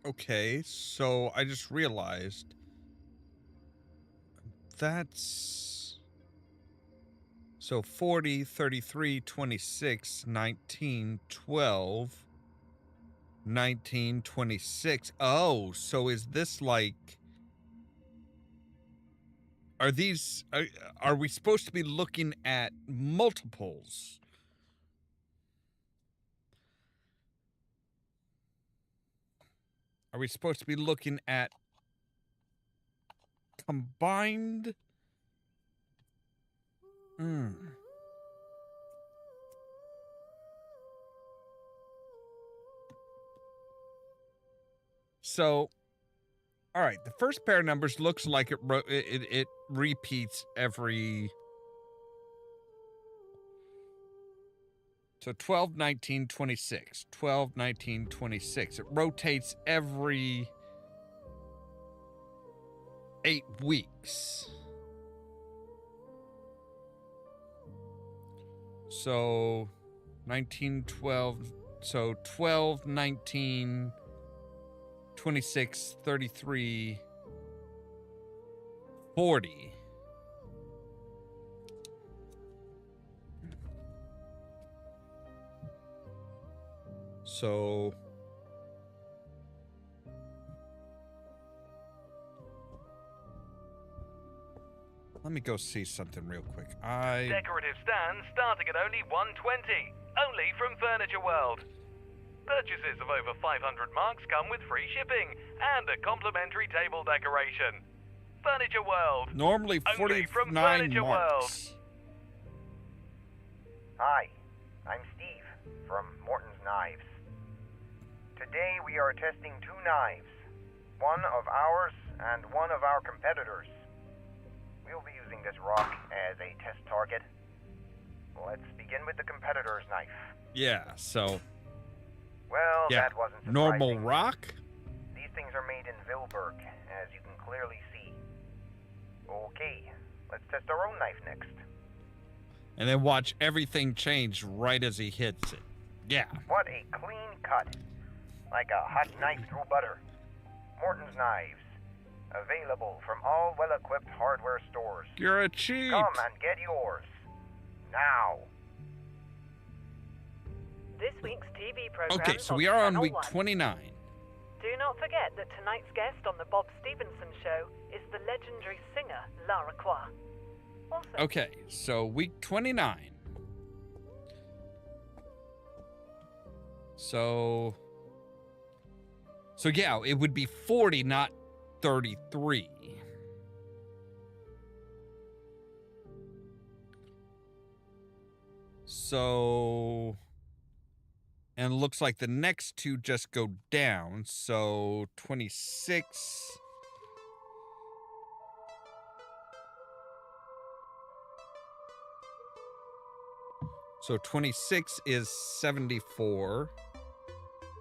Okay, so I just realized that's so 40, 33, 26, 19, 12, 19, 26. Oh, so is this like, are these, are we supposed to be looking at multiples? Are we supposed to be looking at combined? So, all right, the first pair of numbers looks like it repeats every... So 12, 19, 26. 12, 19, 26. It rotates every 8 weeks. So 19, 12. So 12, 19, 26, 33, 40. So let me go see something real quick. Decorative stands starting at only $120, only from Furniture World. Purchases of over 500 marks come with free shipping and a complimentary table decoration. Furniture World. Normally Only from 49 Furniture marks. Hi, I'm Steve from Morton's Knives. Today we are testing 2 knives, one of ours and one of our competitors. We'll be using this rock as a test target. Let's begin with the competitor's knife. Yeah, so Well, yeah, that wasn't surprising. normal rock. These things are made in Vilberg, as you can clearly see. Okay, let's test our own knife next. And then watch everything change right as he hits it. Yeah. What a clean cut. Like a hot knife through butter. Morton's Knives. Available from all well-equipped hardware stores. You're a cheat. Come and get yours. Now. This week's TV program. Okay, so we are on Channel week 1. 29. Do not forget that tonight's guest on the Bob Stevenson show is the legendary singer Lara Croix. Also, Okay, so week 29. So yeah, it would be 40, not 33. So, and it looks like the next two just go down. So 26. So 26 is 74.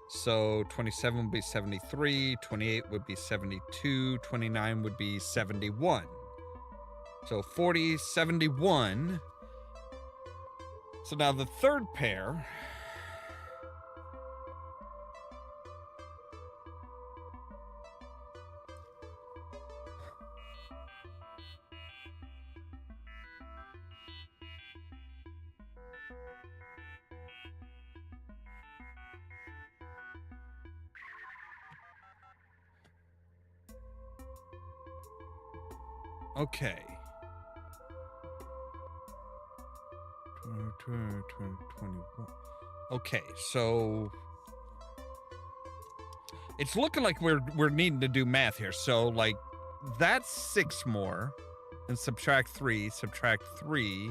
So 27 would be 73, 28 would be 72, 29 would be 71. So 40, 71. So now the third pair. Okay. 21. Okay, so it's looking like we're needing to do math here. So like that's 6 more, and subtract 3, subtract 3,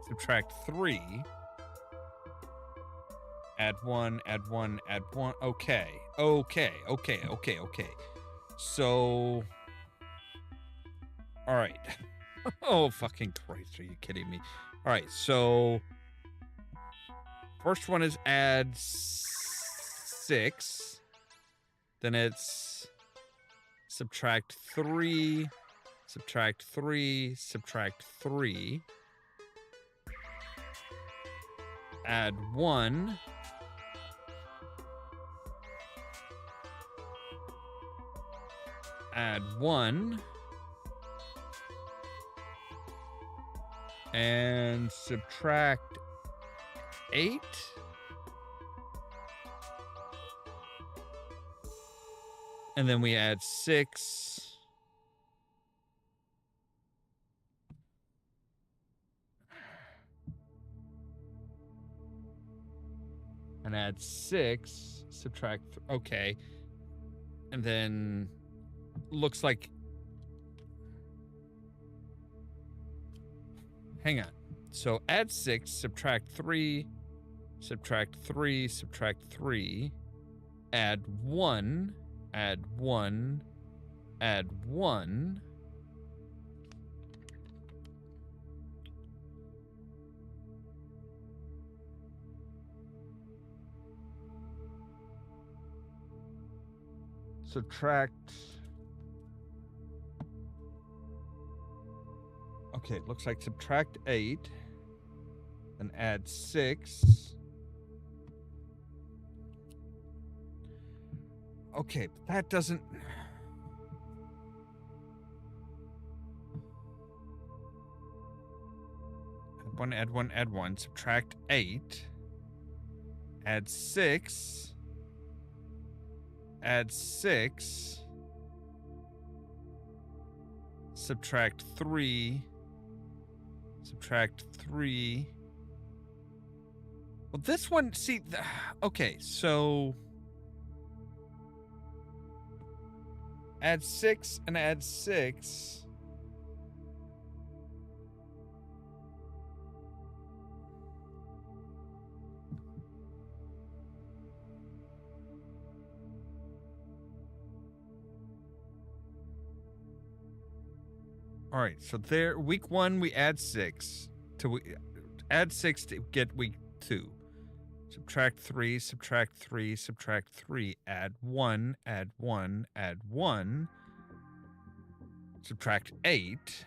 subtract 3, add 1, add 1, add 1. Okay. So, all right. Oh, fucking Christ, are you kidding me? All right, so first one is add 6. Then it's subtract 3, subtract 3, subtract 3. Add 1. Add 1. And subtract 8. And then we add 6. And add 6. Subtract. Okay. And then looks like. Hang on. So add 6, subtract 3, subtract 3, subtract 3, add 1, add 1, add 1. Subtract. Okay, it looks like subtract 8, then add 6. Okay, but that doesn't. Add 1, add 1, add 1. Subtract 8. Add 6. Add 6. Subtract 3. Subtract 3. Well, this one, see, okay, so add 6 and add 6. All right, so there, week 1 we add 6 to add 6 to get week 2. Subtract 3, subtract 3, subtract 3, add 1, add 1, add 1. Subtract 8.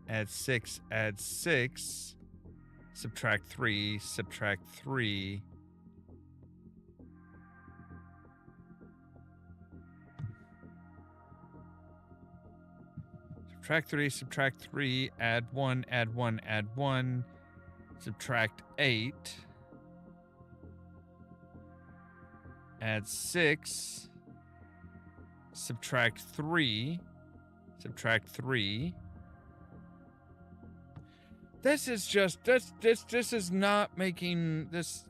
Add 6, add 6. Subtract 3, subtract 3. Subtract 3, add 1, add 1, add 1. Subtract 8. Add 6. Subtract 3. Subtract 3. This is just, this is not making this.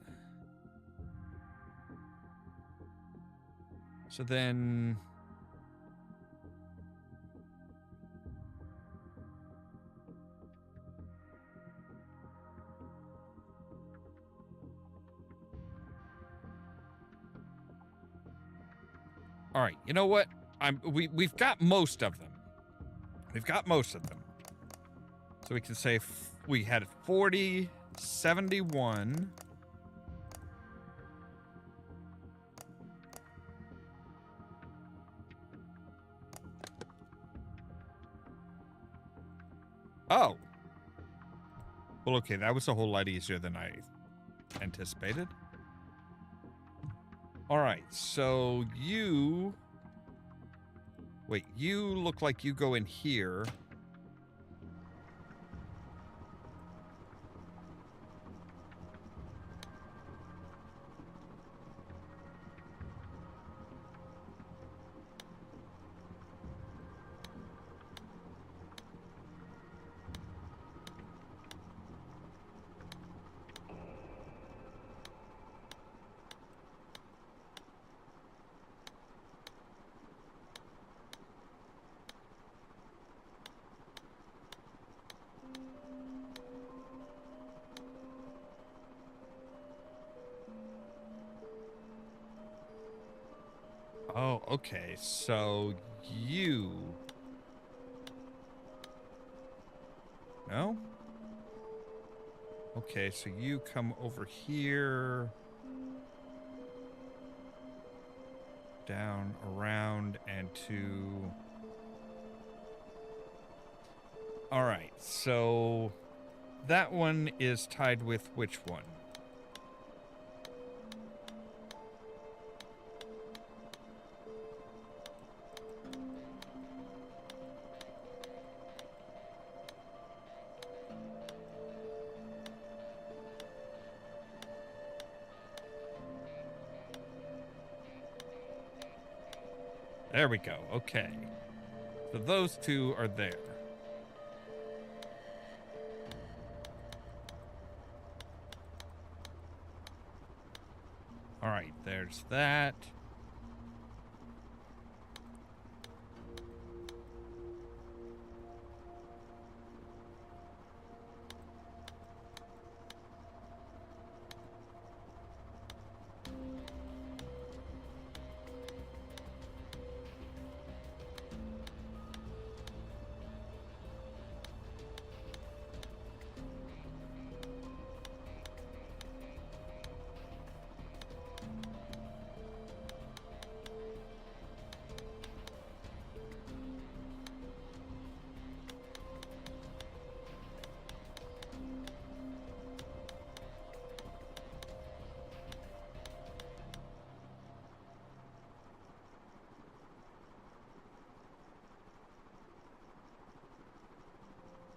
So then. All right, you know what? We've got most of them. We've got most of them. So we can say we had 40, 71. Oh. Well, okay, that was a whole lot easier than I anticipated. All right, so you... Wait, you look like you go in here. Oh, okay, so you... No? Okay, so you come over here. Down, around, and to... Alright, so... That one is tied with which one? There we go. Okay. So those two are there. All right, there's that.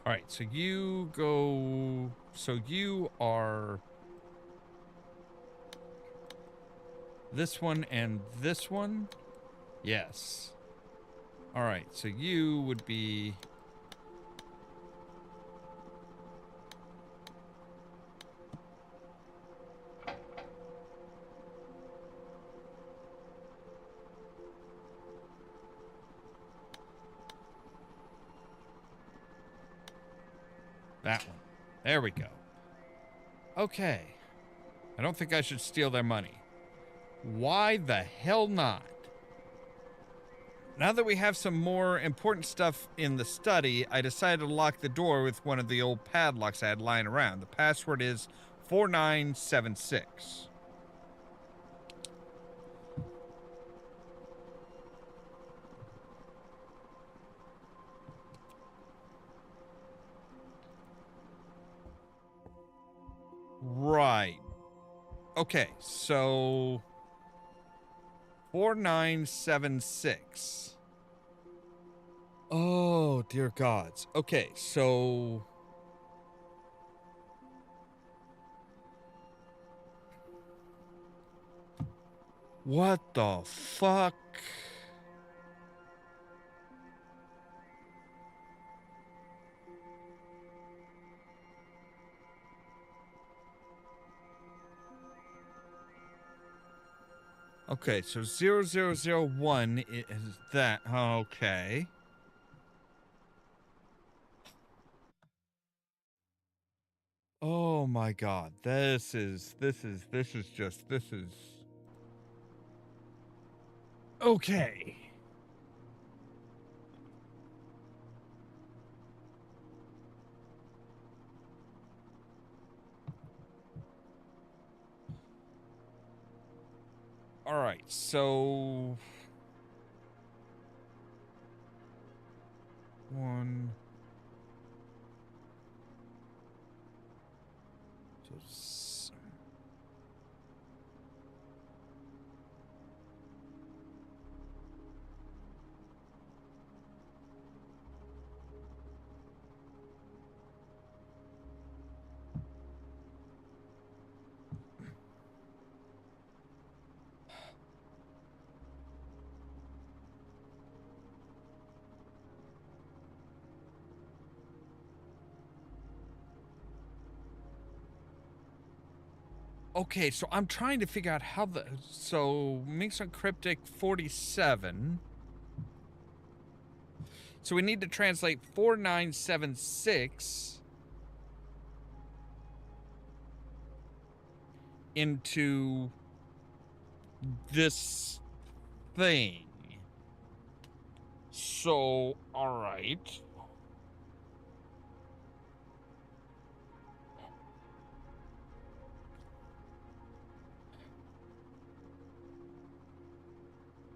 All right, so you go... So you are... This one and this one? Yes. All right, so you would be... That one. There we go. Okay. I don't think I should steal their money. Why the hell not? Now that we have some more important stuff in the study, I decided to lock the door with one of the old padlocks I had lying around. The password is 4976. Okay, so 4976. Oh, dear gods. Okay, so what the fuck? Okay, so 0001 is that. Okay. Oh my god. This is okay. All right. So one so okay, so I'm trying to figure out how the so Minx on Cryptic 47. So we need to translate 4976 into this thing. So, all right.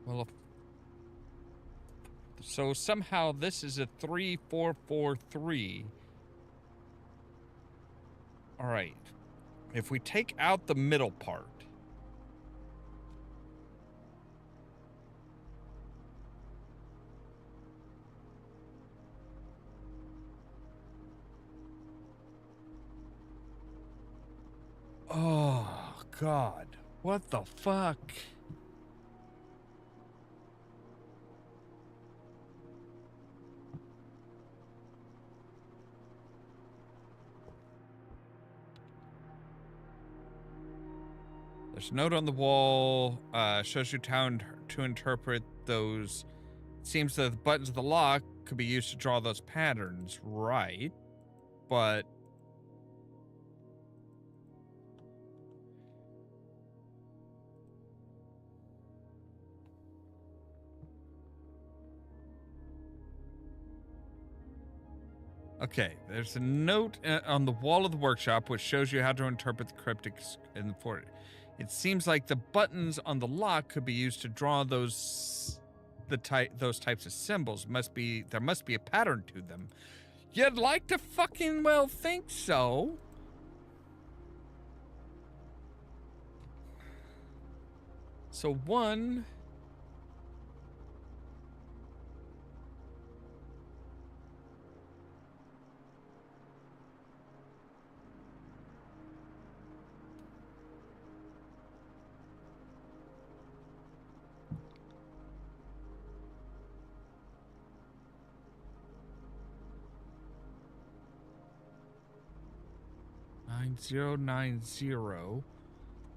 Well, so somehow this is a 3443. All right. If we take out the middle part. Oh, God. What the fuck? There's a note on the wall, shows you how to interpret those. It seems that the buttons of the lock could be used to draw those patterns, right? But okay, there's a note on the wall of the workshop which shows you how to interpret the cryptics in the fort. It seems like the buttons on the lock could be used to draw those types of symbols. There must be a pattern to them. You'd like to fucking well think so. So one 9090.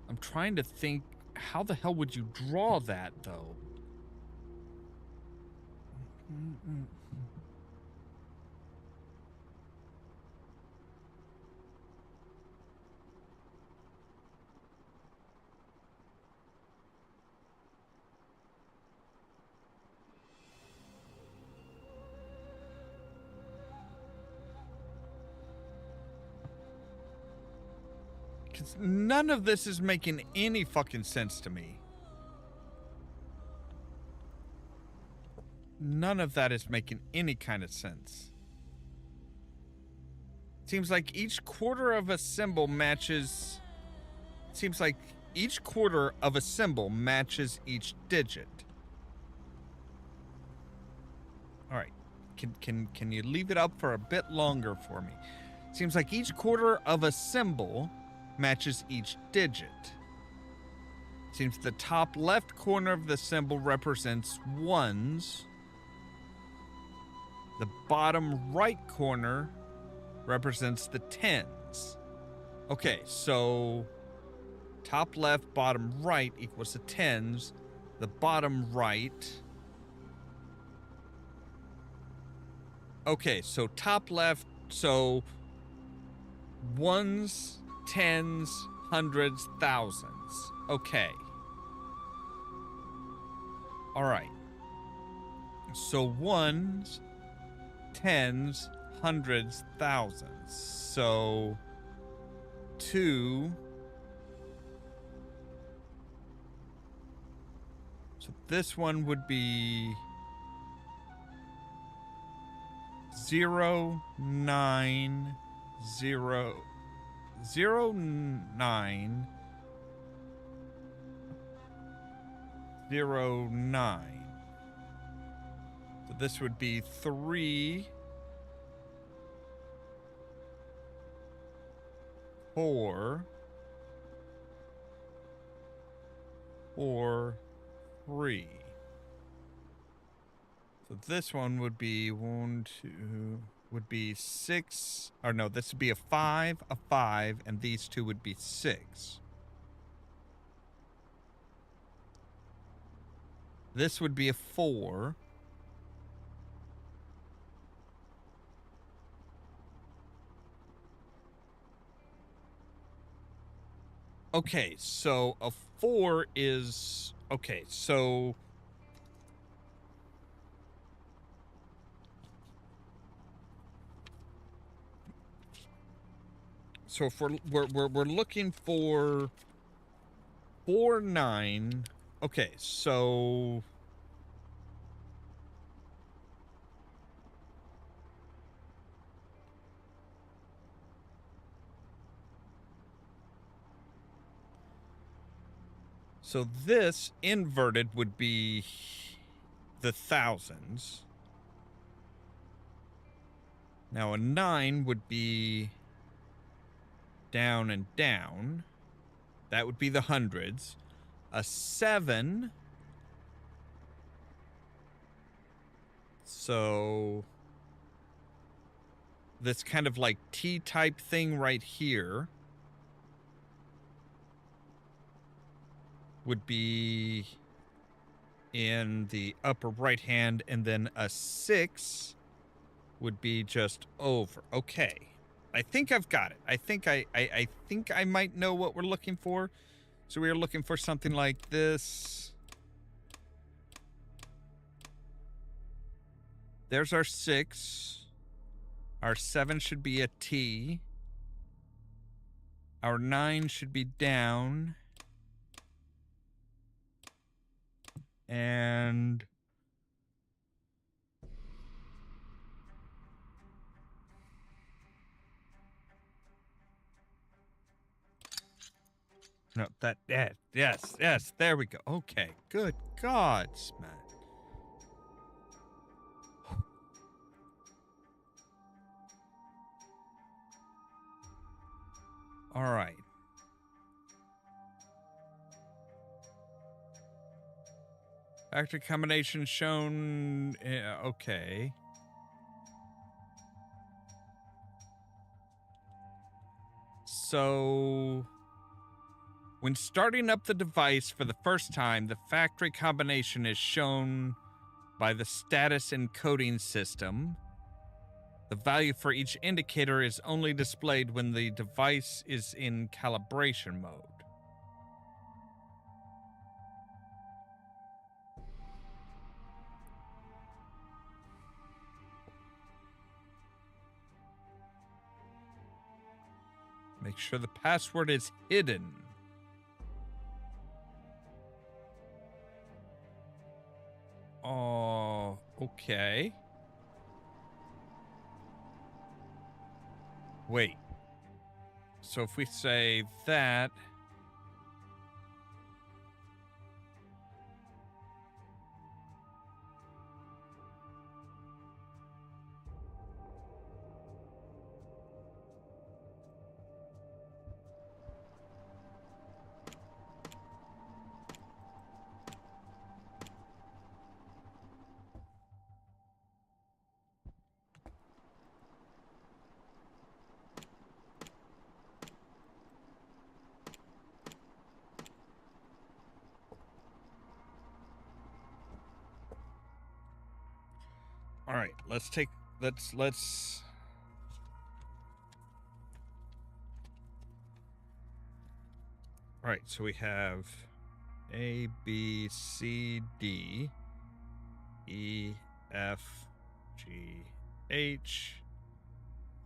I'm trying to think, how the hell would you draw that, though? Because none of this is making any fucking sense to me. None of that is making any kind of sense. Seems like each quarter of a symbol matches seems like each quarter of a symbol matches each digit. All right. Can you leave it up for a bit longer for me? Seems like each quarter of a symbol matches each digit. Seems the top left corner of the symbol represents ones. The bottom right corner represents the tens. Okay, so top left, bottom right equals the tens. The bottom right. Okay, so top left, so ones, tens, hundreds, thousands. Okay. All right. So ones, tens, hundreds, thousands. So 2. So this one would be 0, 9, 0, 0, 9, 0, 9. So this would be 3, 4, 4, 3. So this one would be 1, 2, would be 6, or no, this would be a 5, and these two would be 6. This would be a 4. Okay, so a 4 is... Okay, so... So if we're looking for 4, 9... Okay, so... So this inverted would be the thousands. Now a 9 would be down and down. That would be the hundreds. A 7. So this kind of like T-type thing right here would be in the upper right hand, and then a 6 would be just over. Okay. I think I've got it. I think I might know what we're looking for. So we are looking for something like this. There's our 6. Our 7 should be a T. Our 9 should be down. And no, that, yes, there we go. Okay, good God, Smack. All right. Factory combination shown. Okay. So, when starting up the device for the first time, the factory combination is shown by the status encoding system. The value for each indicator is only displayed when the device is in calibration mode. Make sure the password is hidden. Oh, okay. Wait. So if we say that, All right, let's all right, so we have A, B, C, D, E, F, G, H,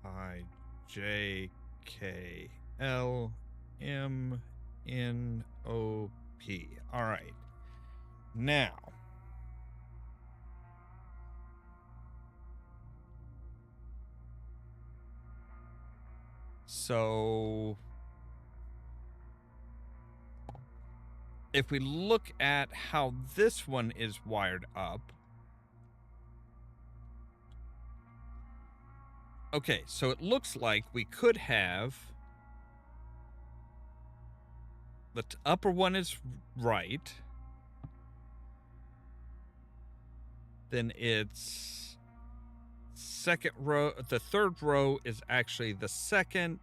I, J, K, L, M, N, O, P. All right. Now, so if we look at how this one is wired up, okay, so it looks like we could have the upper one is right, then it's second row, the third row is actually the second,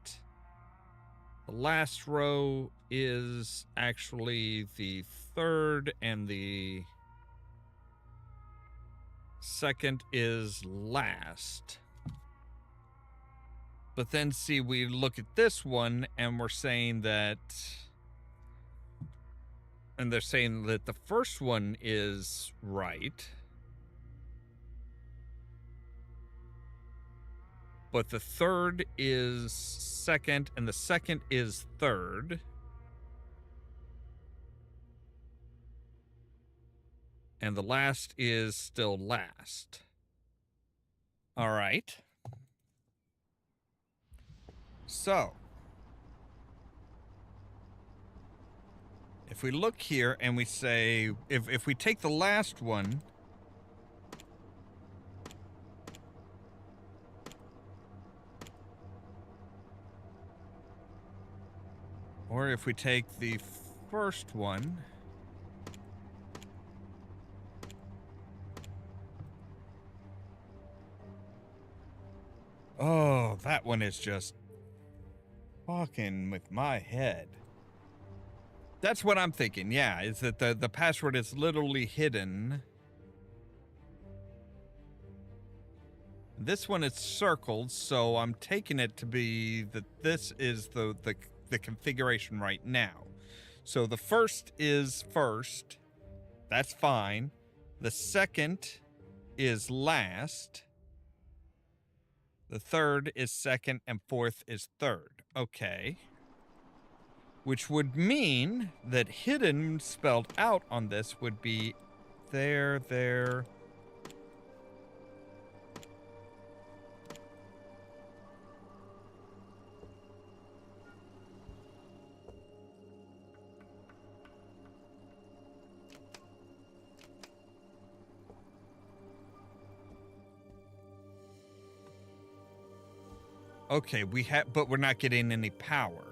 the last row is actually the third, and the second is last. But then see, we look at this one and we're saying that, and they're saying that the first one is right, but the third is second and the second is third. And the last is still last. All right. So, if we look here and we say, if we take the last one, or if we take the first one, oh, that one is just fucking with my head. That's what I'm thinking, yeah, is that the password is literally hidden. This one is circled, so I'm taking it to be that this is the configuration right now. So the first is first. That's fine. The second is last. The third is second, and fourth is third. Okay. Which would mean that hidden spelled out on this would be there. Okay, but we're not getting any power.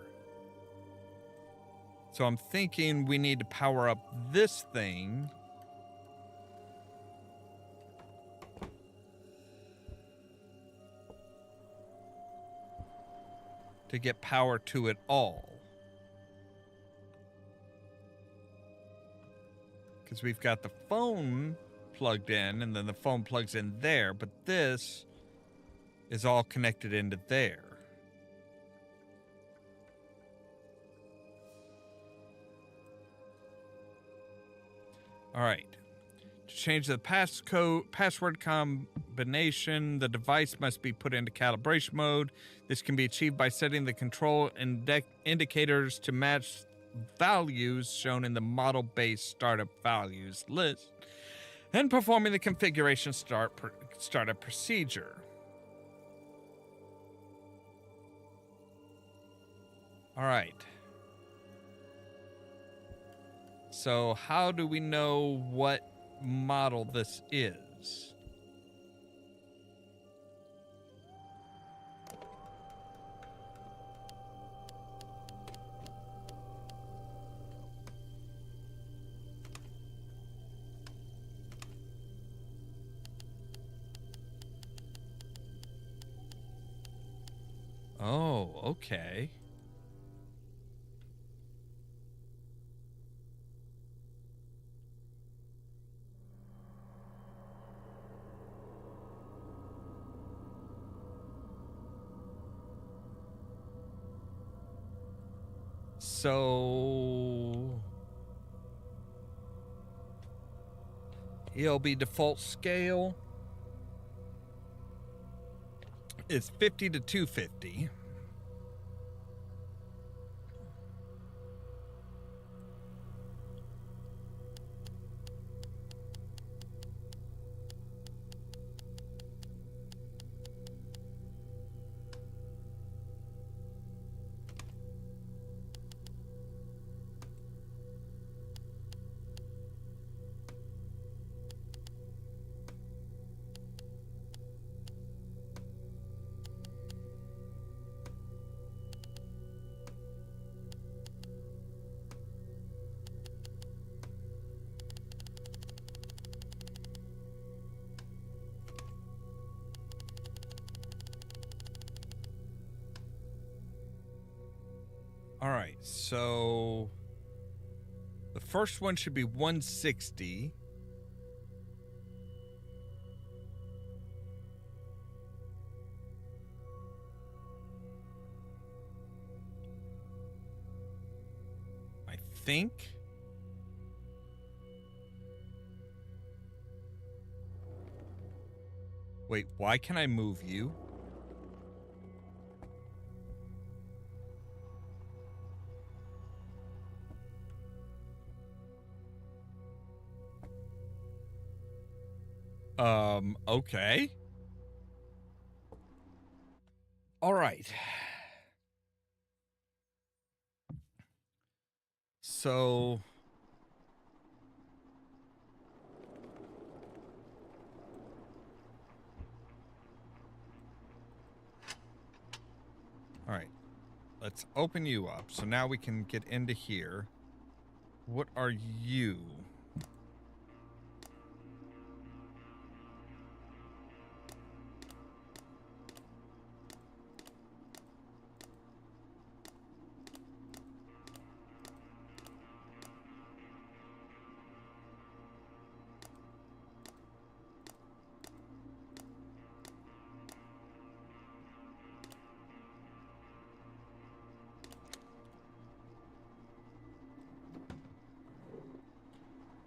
So I'm thinking we need to power up this thing. To get power to it all. Because we've got the phone plugged in, and then the phone plugs in there, but this is all connected into there. All right. To change the password combination, the device must be put into calibration mode. This can be achieved by setting the control indicators to match values shown in the model-based startup values list and performing the configuration startup procedure. All right. So how do we know what model this is? Oh, okay. So ELB default scale is 50 to 250. All right, so the first one should be 160. I think. Wait, why can I move you? Okay. All right. So all right. Let's open you up. So now we can get into here. What are you?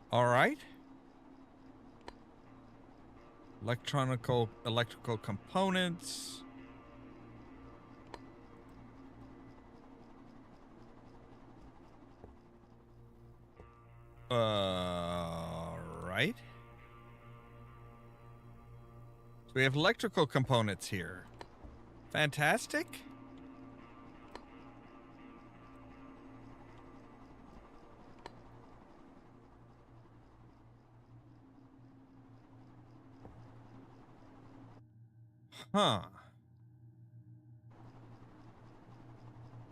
All right. Electrical components. Right. So we have electrical components here. Fantastic. Huh.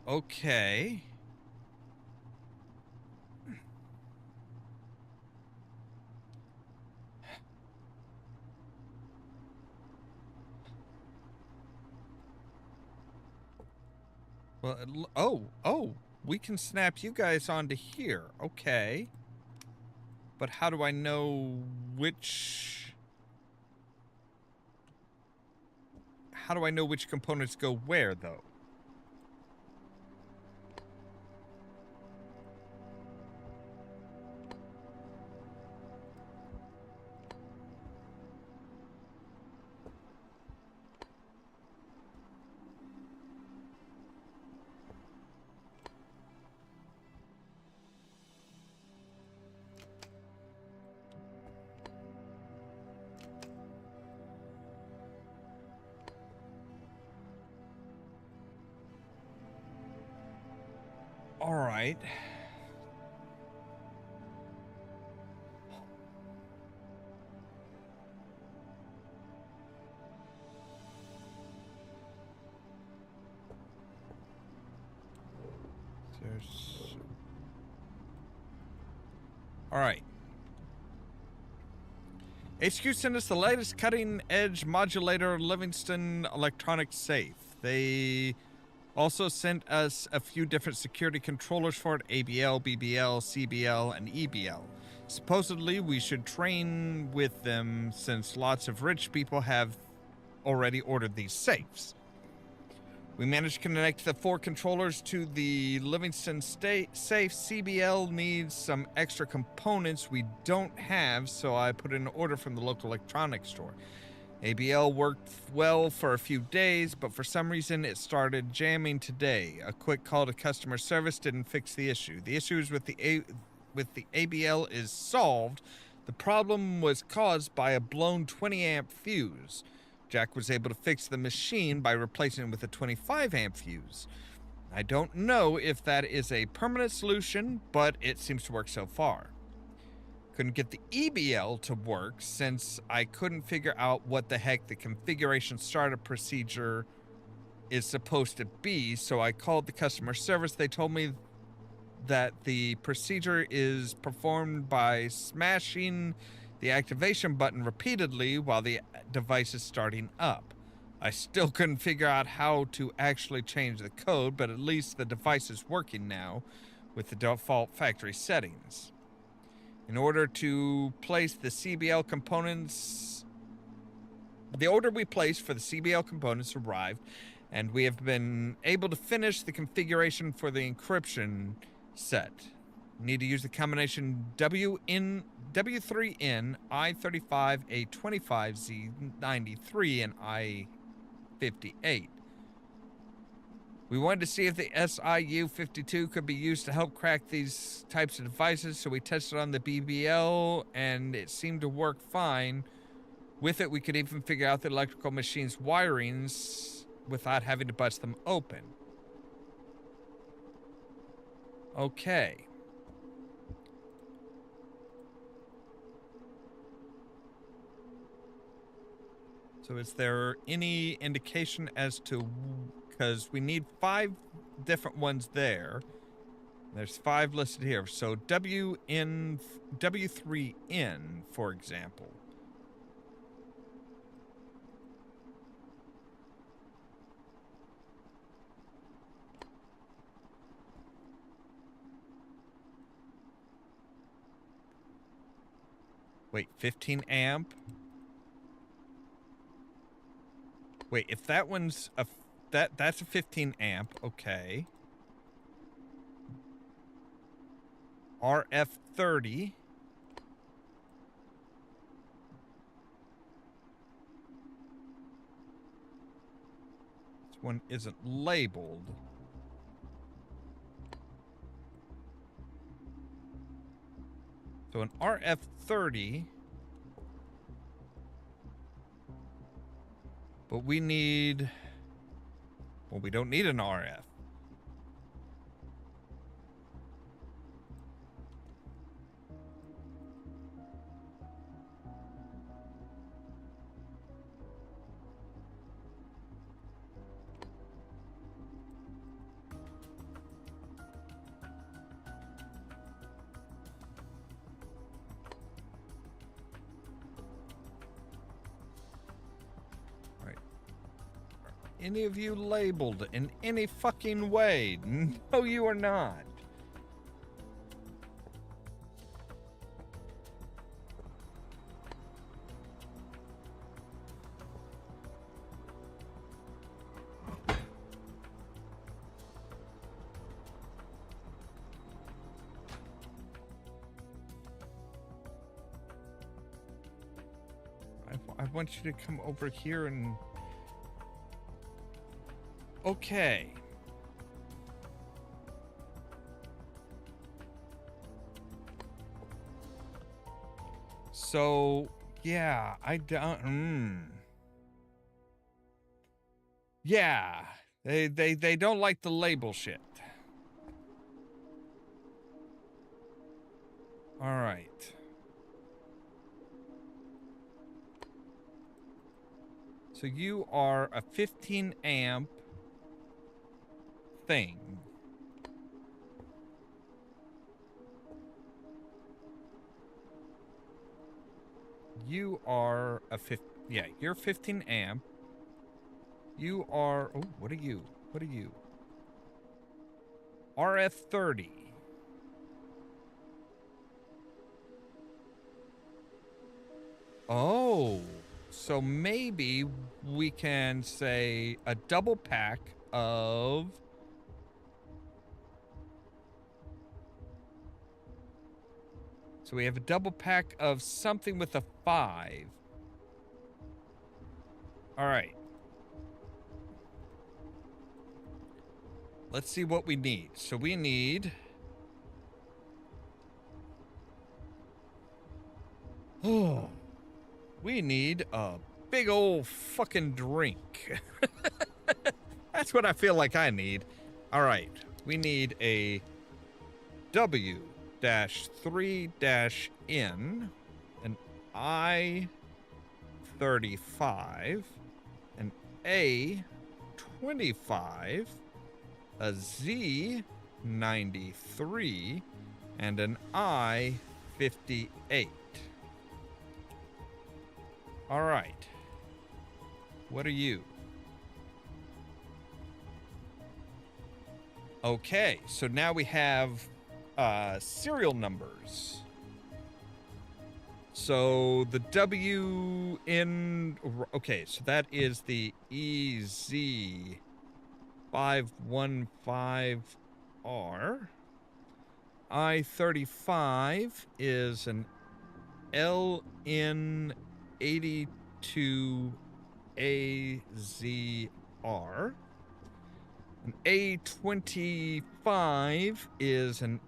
Okay. Well, we can snap you guys onto here. Okay. But how do I know which... How do I know which components go where, though? All right. All right. HQ sent us the latest cutting-edge modulator Livingston electronic safe. They also sent us a few different security controllers for it, ABL, BBL, CBL, and EBL. Supposedly, we should train with them since lots of rich people have already ordered these safes. We managed to connect the 4 controllers to the Livingston safe. CBL needs some extra components we don't have, so I put in an order from the local electronics store. ABL worked well for a few days, but for some reason it started jamming today. A quick call to customer service didn't fix the issue. The issues with the ABL is solved. The problem was caused by a blown 20-amp fuse. Jack was able to fix the machine by replacing it with a 25-amp fuse. I don't know if that is a permanent solution, but it seems to work so far. Couldn't get the EBL to work since I couldn't figure out what the heck the configuration startup procedure is supposed to be, so I called the customer service. They told me that the procedure is performed by smashing the activation button repeatedly while the device is starting up. I still couldn't figure out how to actually change the code, but at least the device is working now with the default factory settings. In order to place the CBL components, the order we placed for the CBL components arrived, and we have been able to finish the configuration for the encryption set. Need to use the combination W3N I35 A25 Z93 and I58. We wanted to see if the SIU-52 could be used to help crack these types of devices, so we tested on the BBL, and it seemed to work fine. With it, we could even figure out the electrical machine's wirings without having to bust them open. Okay. So is there any indication as to... Because we need 5 different ones there. There's 5 listed here. So W3N, for example. Wait, 15 amp? Wait, if that one's a... That's a 15 amp, okay. RF30. This one isn't labeled. So an RF30. But we need... Well, we don't need an RF. Any of you labeled in any fucking way? No, you are not. I want you to come over here and... Okay. So, yeah, I don't... Yeah, they don't like the label shit. All right. So you are a 15 amp thing. You are a you're 15 amp. You are, oh, what are you? What are you? RF30. Oh, so maybe we can say a double pack of... So we have a double pack of something with a 5. All right. Let's see what we need. So we need... Oh, we need a big old fucking drink. That's what I feel like I need. All right. We need a W-3-N, an I-35, an A-25, a Z-93, and an I-58. All right. What are you? Okay, so now we have serial numbers. So the WN... Okay, so that is the EZ515R. I-35 is an LN82AZR. An A-25 is an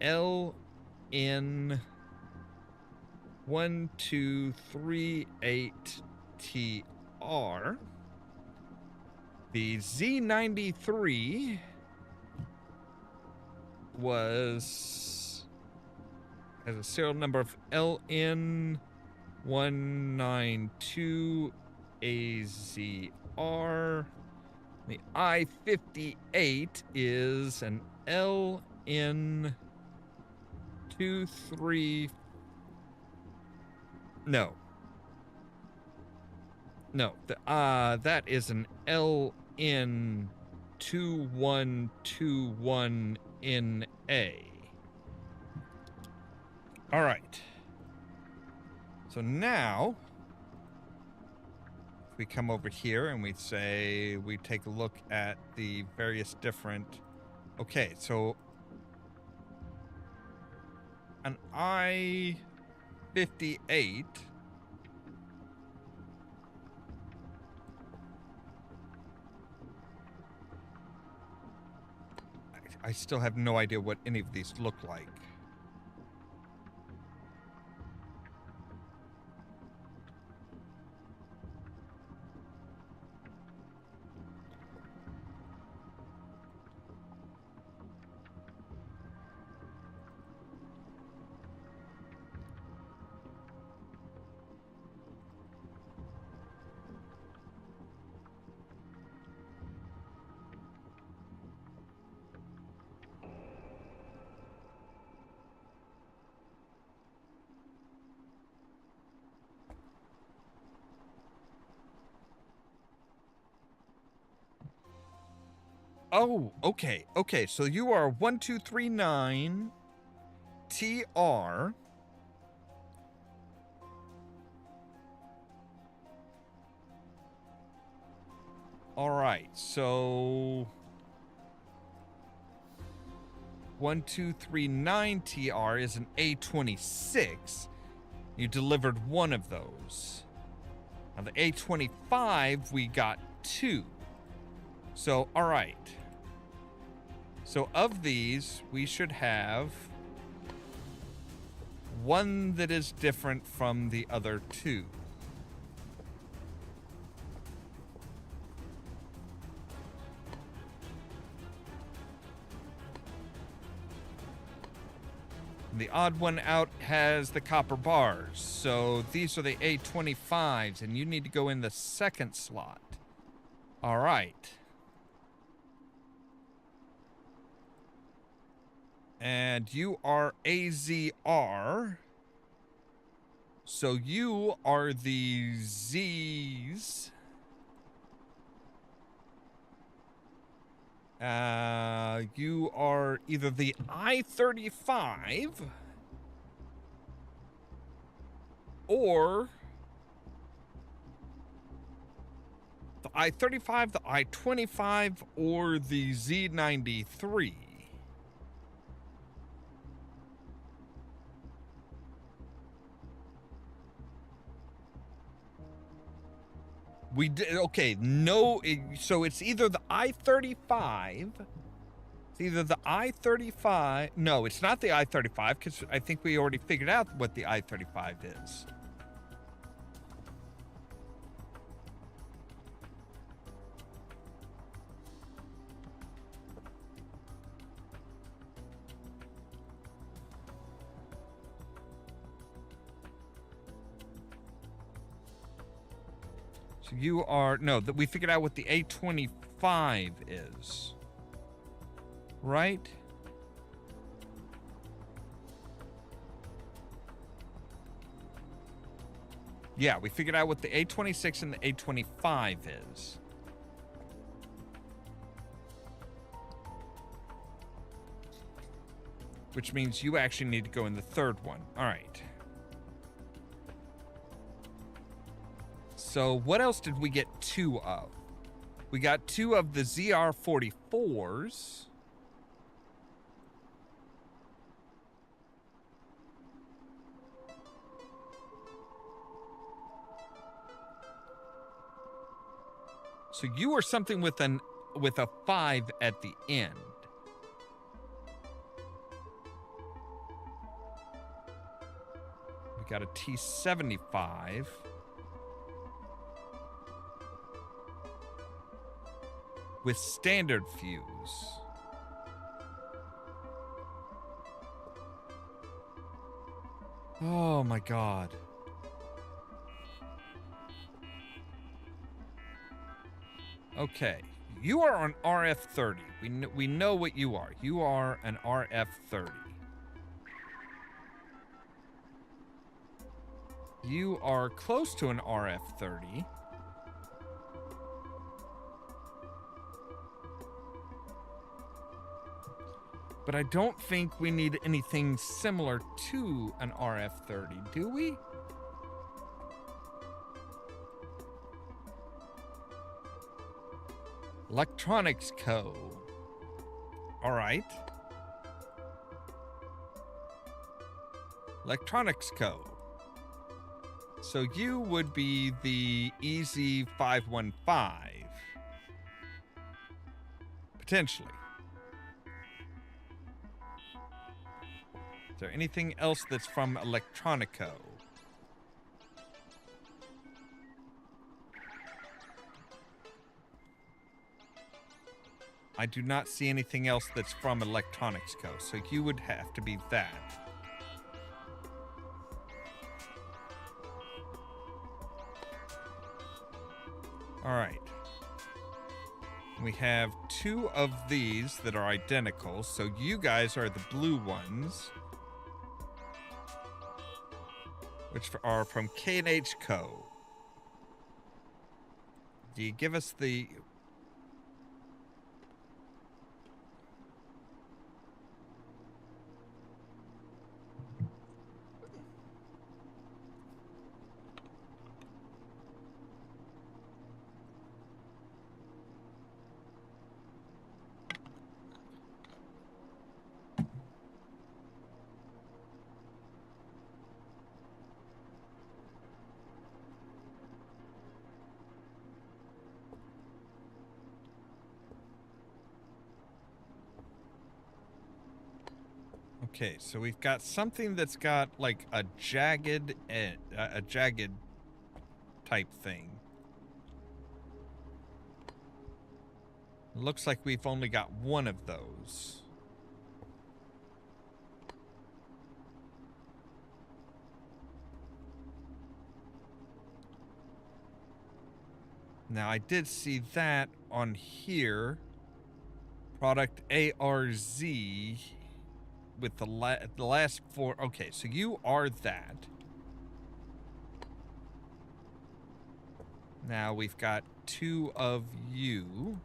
LN1238TR. The Z93 has a serial number of LN192AZR. The I-58 is an LN23... No, that is an LN2121NA. All right. So now, if we come over here and we say, we take a look at the various different... Okay, so an I-58... I still have no idea what any of these look like. Oh, okay, okay. So you are 1239 TR. All right, so 1239 TR is an A26. You delivered one of those. Now the A25, we got 2. So, all right. So of these, we should have one that is different from the other 2. The odd one out has the copper bars. So these are the A25s, and you need to go in the second slot. All right. And you are AZR. So you are the Z's. You are either the I-35 or the I-35, the I-25, or the Z-93. We did, okay, no, so it's either the I-35, no, it's not the I-35, because I think we already figured out what the I-35 is. So you are, no, that we figured out what the A-25 is. Right? Yeah, we figured out what the A-26 and the A-25 is. Which means you actually need to go in the third one. All right. So what else did we get 2 of? We got 2 of the ZR-44s. So you are something with a 5 at the end. We got a T-75. With standard fuse. Oh my god. Okay. You are an RF-30. We know what you are. You are an RF-30. You are close to an RF-30. But I don't think we need anything similar to an RF-30, do we? Electronics Co. All right. Electronics Co. So you would be the EZ-515. Potentially. Is there anything else that's from Electronico? I do not see anything else that's from Electronics Co. So you would have to be that. All right. We have 2 of these that are identical. So you guys are the blue ones, which are from K&H Co. Do you give us the... Okay, so we've got something that's got like a jagged type thing. Looks like we've only got 1 of those. Now I did see that on here. Product ARZ. With the last 4. Okay, so you are that. Now we've got 2 of you.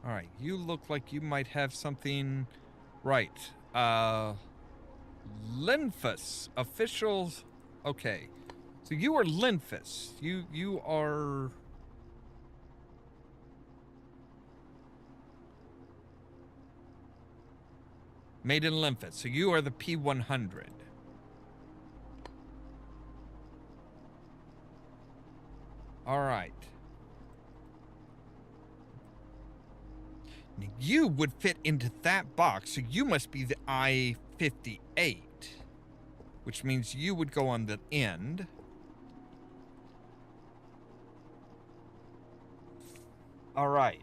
All right, you look like you might have something right. Linfus officials. Okay. So you are Linfus. You are made in Linfus. So you are the P100. All right. Now, you would fit into that box, so you must be the I-58, which means you would go on the end. All right.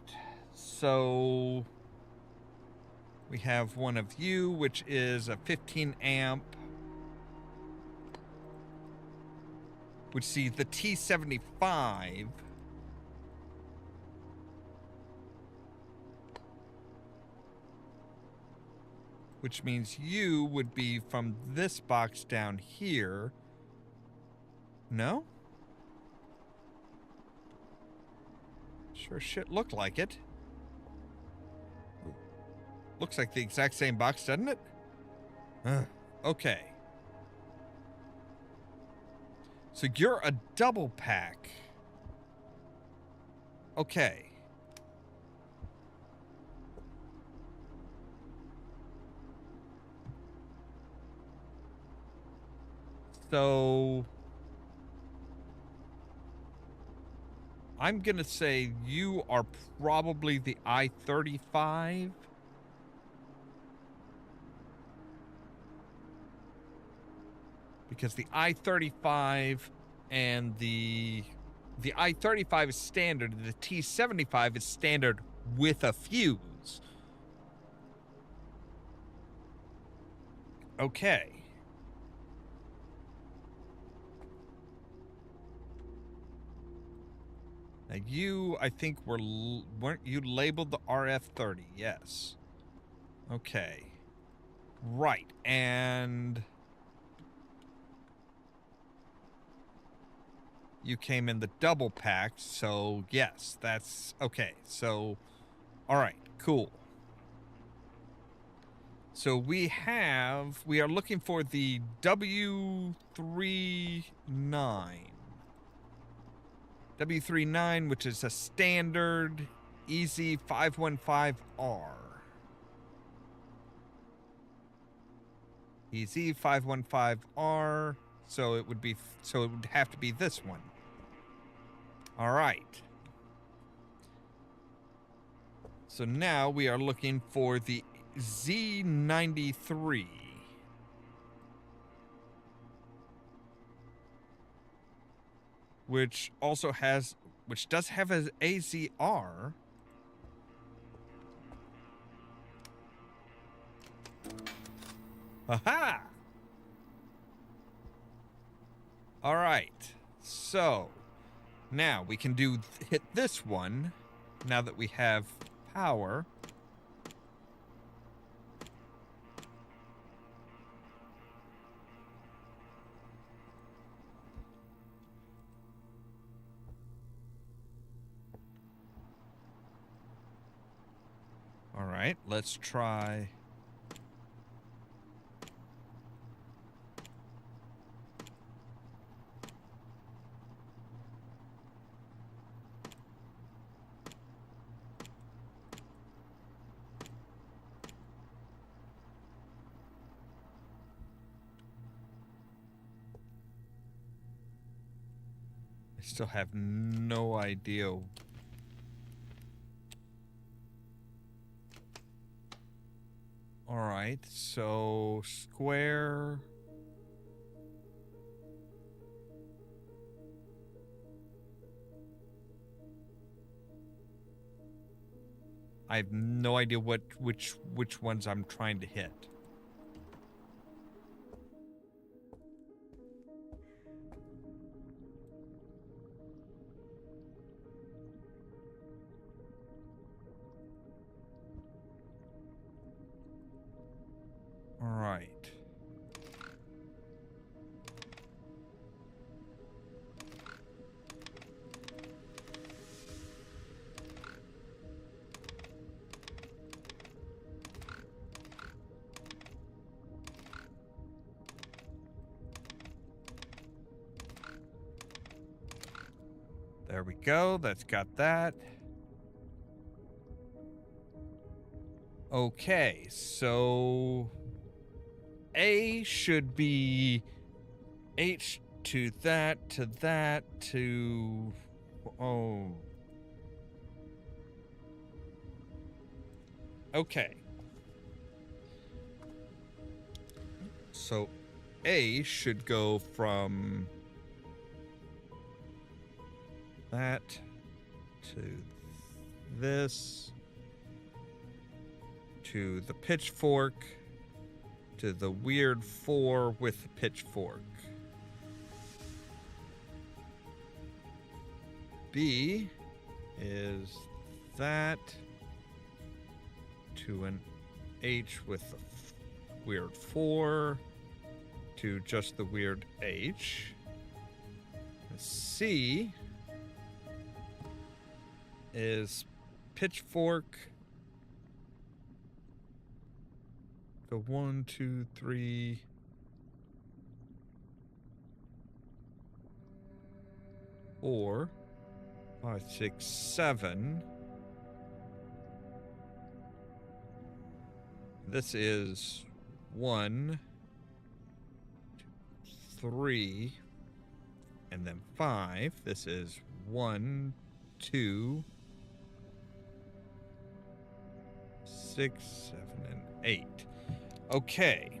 So we have one of you, which is a 15 amp. Which see the T75. Which means you would be from this box down here. No? Sure shit looked like it. Looks like the exact same box, doesn't it? Okay. So you're a double pack. Okay. So I'm going to say you are probably the I-35. Because the I-35 and the I-35 is standard, the T-75 is standard with a fuse. Okay. Now you, I think, weren't you labeled the RF-30? Yes. Okay. Right, and you came in the double pack, so yes, that's okay. So, all right, cool. So we are looking for the W39. W39, which is a standard EZ515R. EZ515R, so it would have to be this one. All right. So now we are looking for the Z93. Which does have an AZR. Aha! All right. So now we can hit this one now that we have power. All right, let's try. I still have no idea. All right, so square. I have no idea which ones I'm trying to hit. All right. There we go. That's got that. Okay, so A should be H to that, to... Oh. Okay. So A should go from that to this to the pitchfork to the weird 4 with the pitchfork. B is that to an H with the weird 4 to just the weird H. C is pitchfork. The 1, 2, 3, 4, 5, 6, 7. This is 1, 2, 3, and then 5. This is 1, 2, 6, 7, and 8. Okay.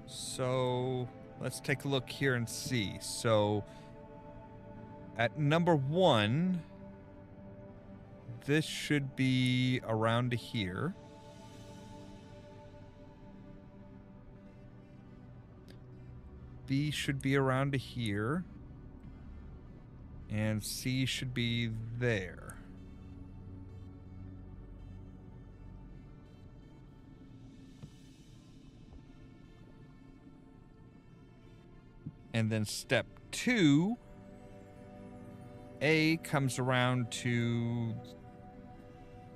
So let's take a look here and see. So at number 1, this should be around here. B should be around here. And C should be there. And then step 2, A comes around to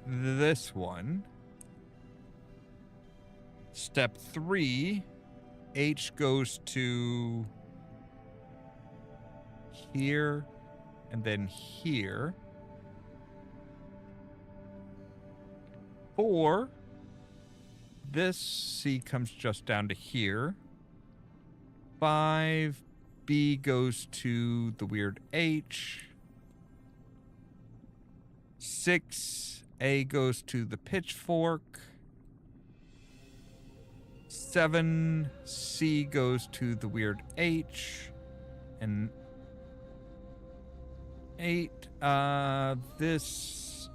this one. Step 3, H goes to here and then here. 4, this C comes just down to here. 5, B goes to the weird H. 6, A goes to the pitchfork. 7, C goes to the weird H. And 8, this,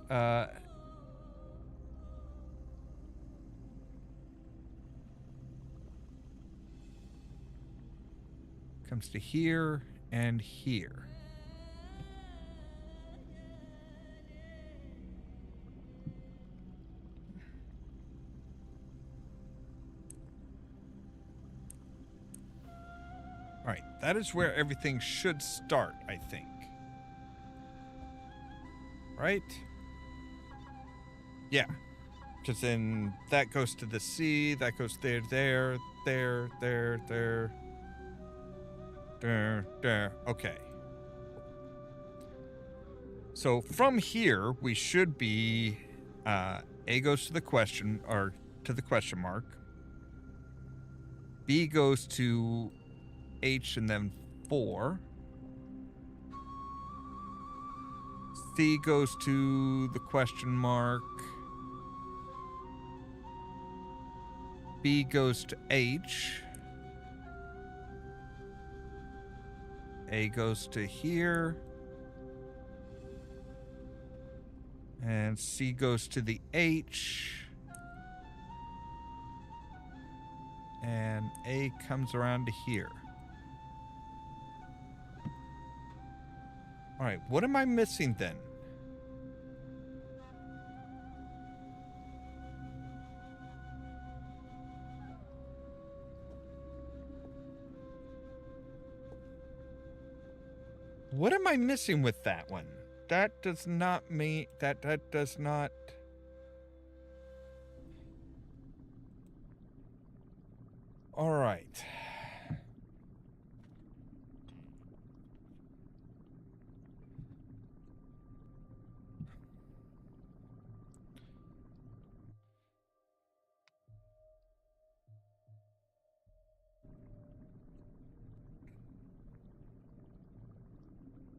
comes to here and here. All right, that is where everything should start, I think. Right? Yeah. Because then that goes to the C, that goes there, there, there, there, there. There. Okay. So from here, we should be A goes to the question, or to the question mark. B goes to H and then 4. C goes to the question mark. B goes to H. A goes to here. And C goes to the H. And A comes around to here. All right, what am I missing then? What am I missing with that one? That does not mean that does not. All right.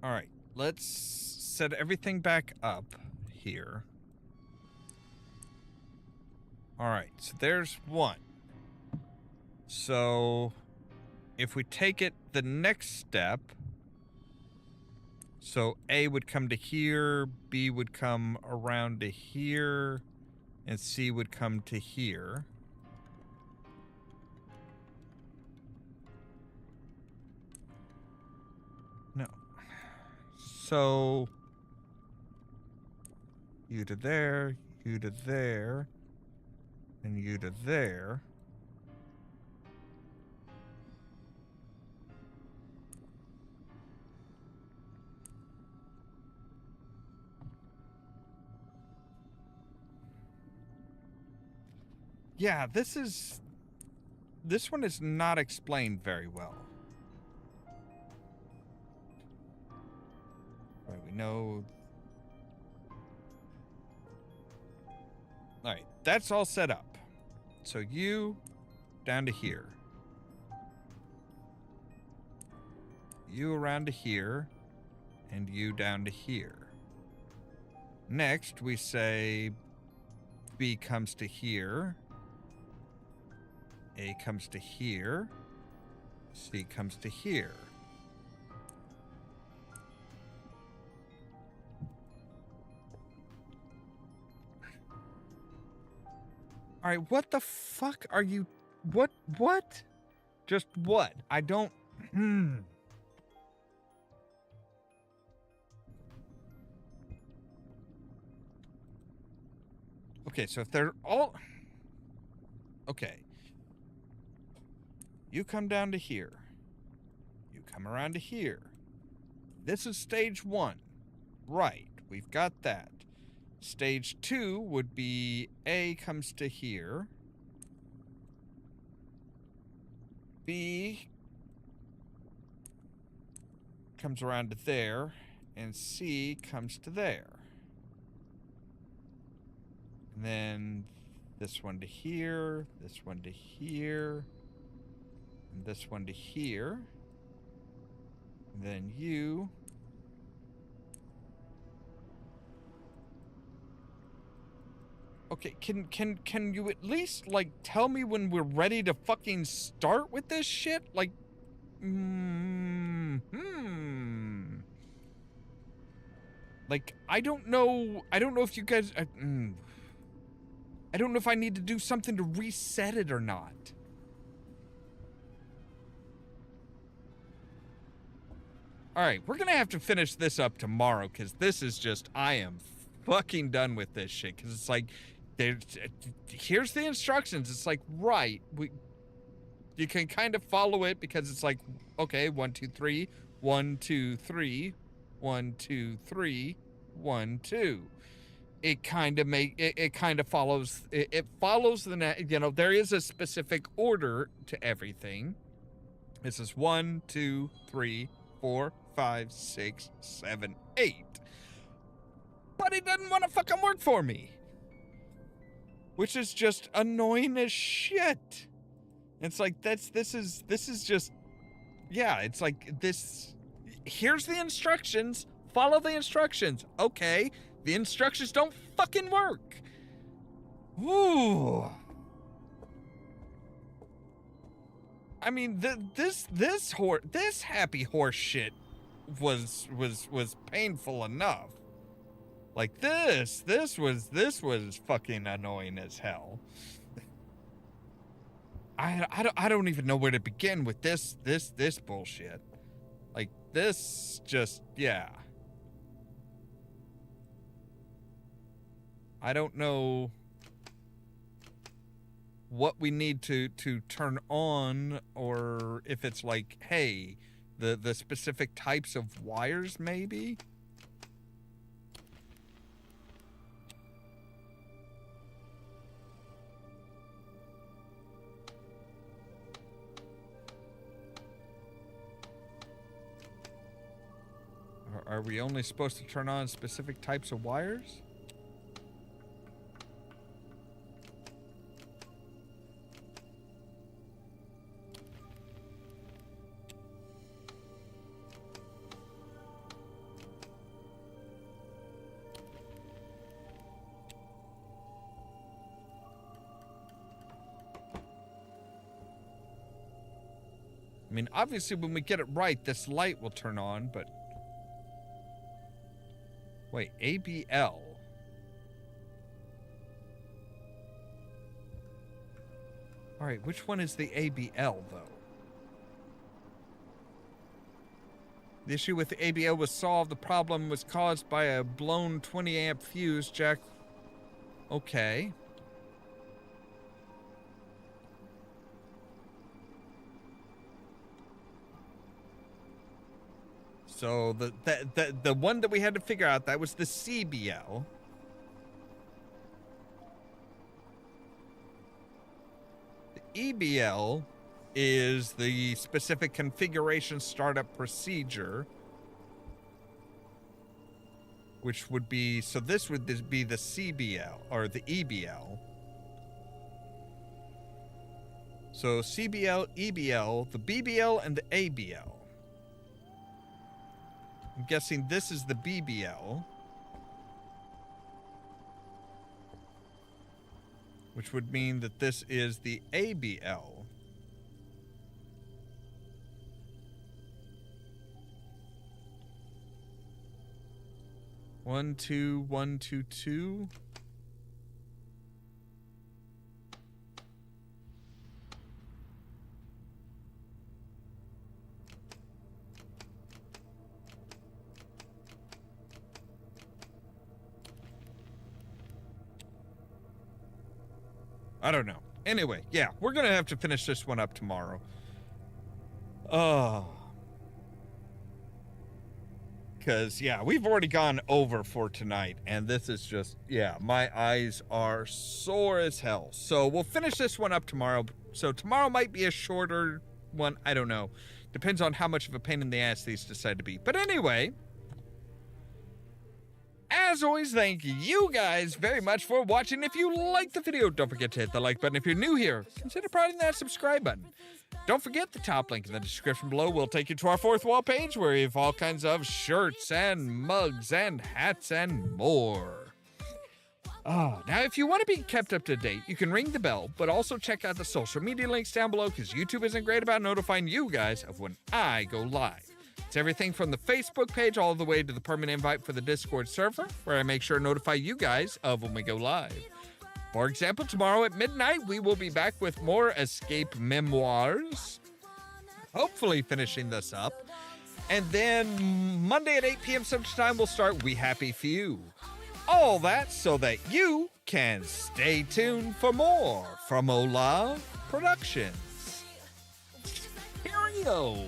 All right, let's set everything back up here. All right, so there's one. So if we take it the next step, so A would come to here, B would come around to here, and C would come to here. No. So you to there, you to there, and you to there. Yeah, this one is not explained very well. Right, we know. All right, that's all set up. So you down to here. You around to here, and you down to here. Next, we say B comes to here. A comes to here. C comes to here. All right, what the fuck are you... What? Just what? I don't... Okay, so if they're all... Okay. You come down to here. You come around to here. This is stage 1. Right, we've got that. Stage 2 would be A comes to here. B comes around to there. And C comes to there. And then this one to here. This one to here. And this one to here. And then you... Okay, can you at least, like, tell me when we're ready to fucking start with this shit? Like, Like, I don't know if you guys, I don't know if I need to do something to reset it or not. Alright, we're gonna have to finish this up tomorrow, because this is just, I am fucking done with this shit, because it's like, here's the instructions. It's like, right, you can kind of follow it because it's like, okay, 1, 2, 3, 1, 2, 3, 1, 2, 3, 1, 2. It kind of follows. It follows the there is a specific order to everything. This is 1, 2, 3, 4, 5, 6, 7, 8. But it doesn't want to fucking work for me. Which is just annoying as shit. It's like, this is just, yeah, it's like this, here's the instructions, follow the instructions. Okay, the instructions don't fucking work. Ooh. I mean, this happy horse shit was painful enough. Like this was fucking annoying as hell. I don't even know where to begin with this bullshit. Like this just, yeah. I don't know what we need to turn on, or if it's like, hey, the specific types of wires maybe. Are we only supposed to turn on specific types of wires? mean, obviously when we get it right, this light will turn on, but... Wait, ABL. Alright, which one is the ABL, though? The issue with the ABL was solved. The problem was caused by a blown 20-amp fuse, Jack. Okay. So the one that we had to figure out, that was the CBL. The EBL is the specific configuration startup procedure, which would be, so this would be the CBL, or the EBL. So CBL, EBL, the BBL, and the ABL. I'm guessing this is the BBL, which would mean that this is the ABL. One, two, 1, 2, 2. I don't know. Anyway, yeah, we're gonna have to finish this one up tomorrow. Because, yeah, we've already gone over for tonight, and this is just, yeah, my eyes are sore as hell. So we'll finish this one up tomorrow. So tomorrow might be a shorter one. I don't know. Depends on how much of a pain in the ass these decide to be. But anyway, as always, thank you guys very much for watching. If you liked the video, don't forget to hit the like button. If you're new here, consider pressing that subscribe button. Don't forget the top link in the description below will take you to our fourth wall page where we have all kinds of shirts and mugs and hats and more. Now, if you want to be kept up to date, you can ring the bell, but also check out the social media links down below because YouTube isn't great about notifying you guys of when I go live. It's everything from the Facebook page all the way to the permanent invite for the Discord server, where I make sure to notify you guys of when we go live. For example, tomorrow at midnight, we will be back with more Escape Memoirs, hopefully finishing this up. And then Monday at 8 p.m. Central Time, we'll start We Happy Few. All that so that you can stay tuned for more from Ollamh Productions. Cheerio!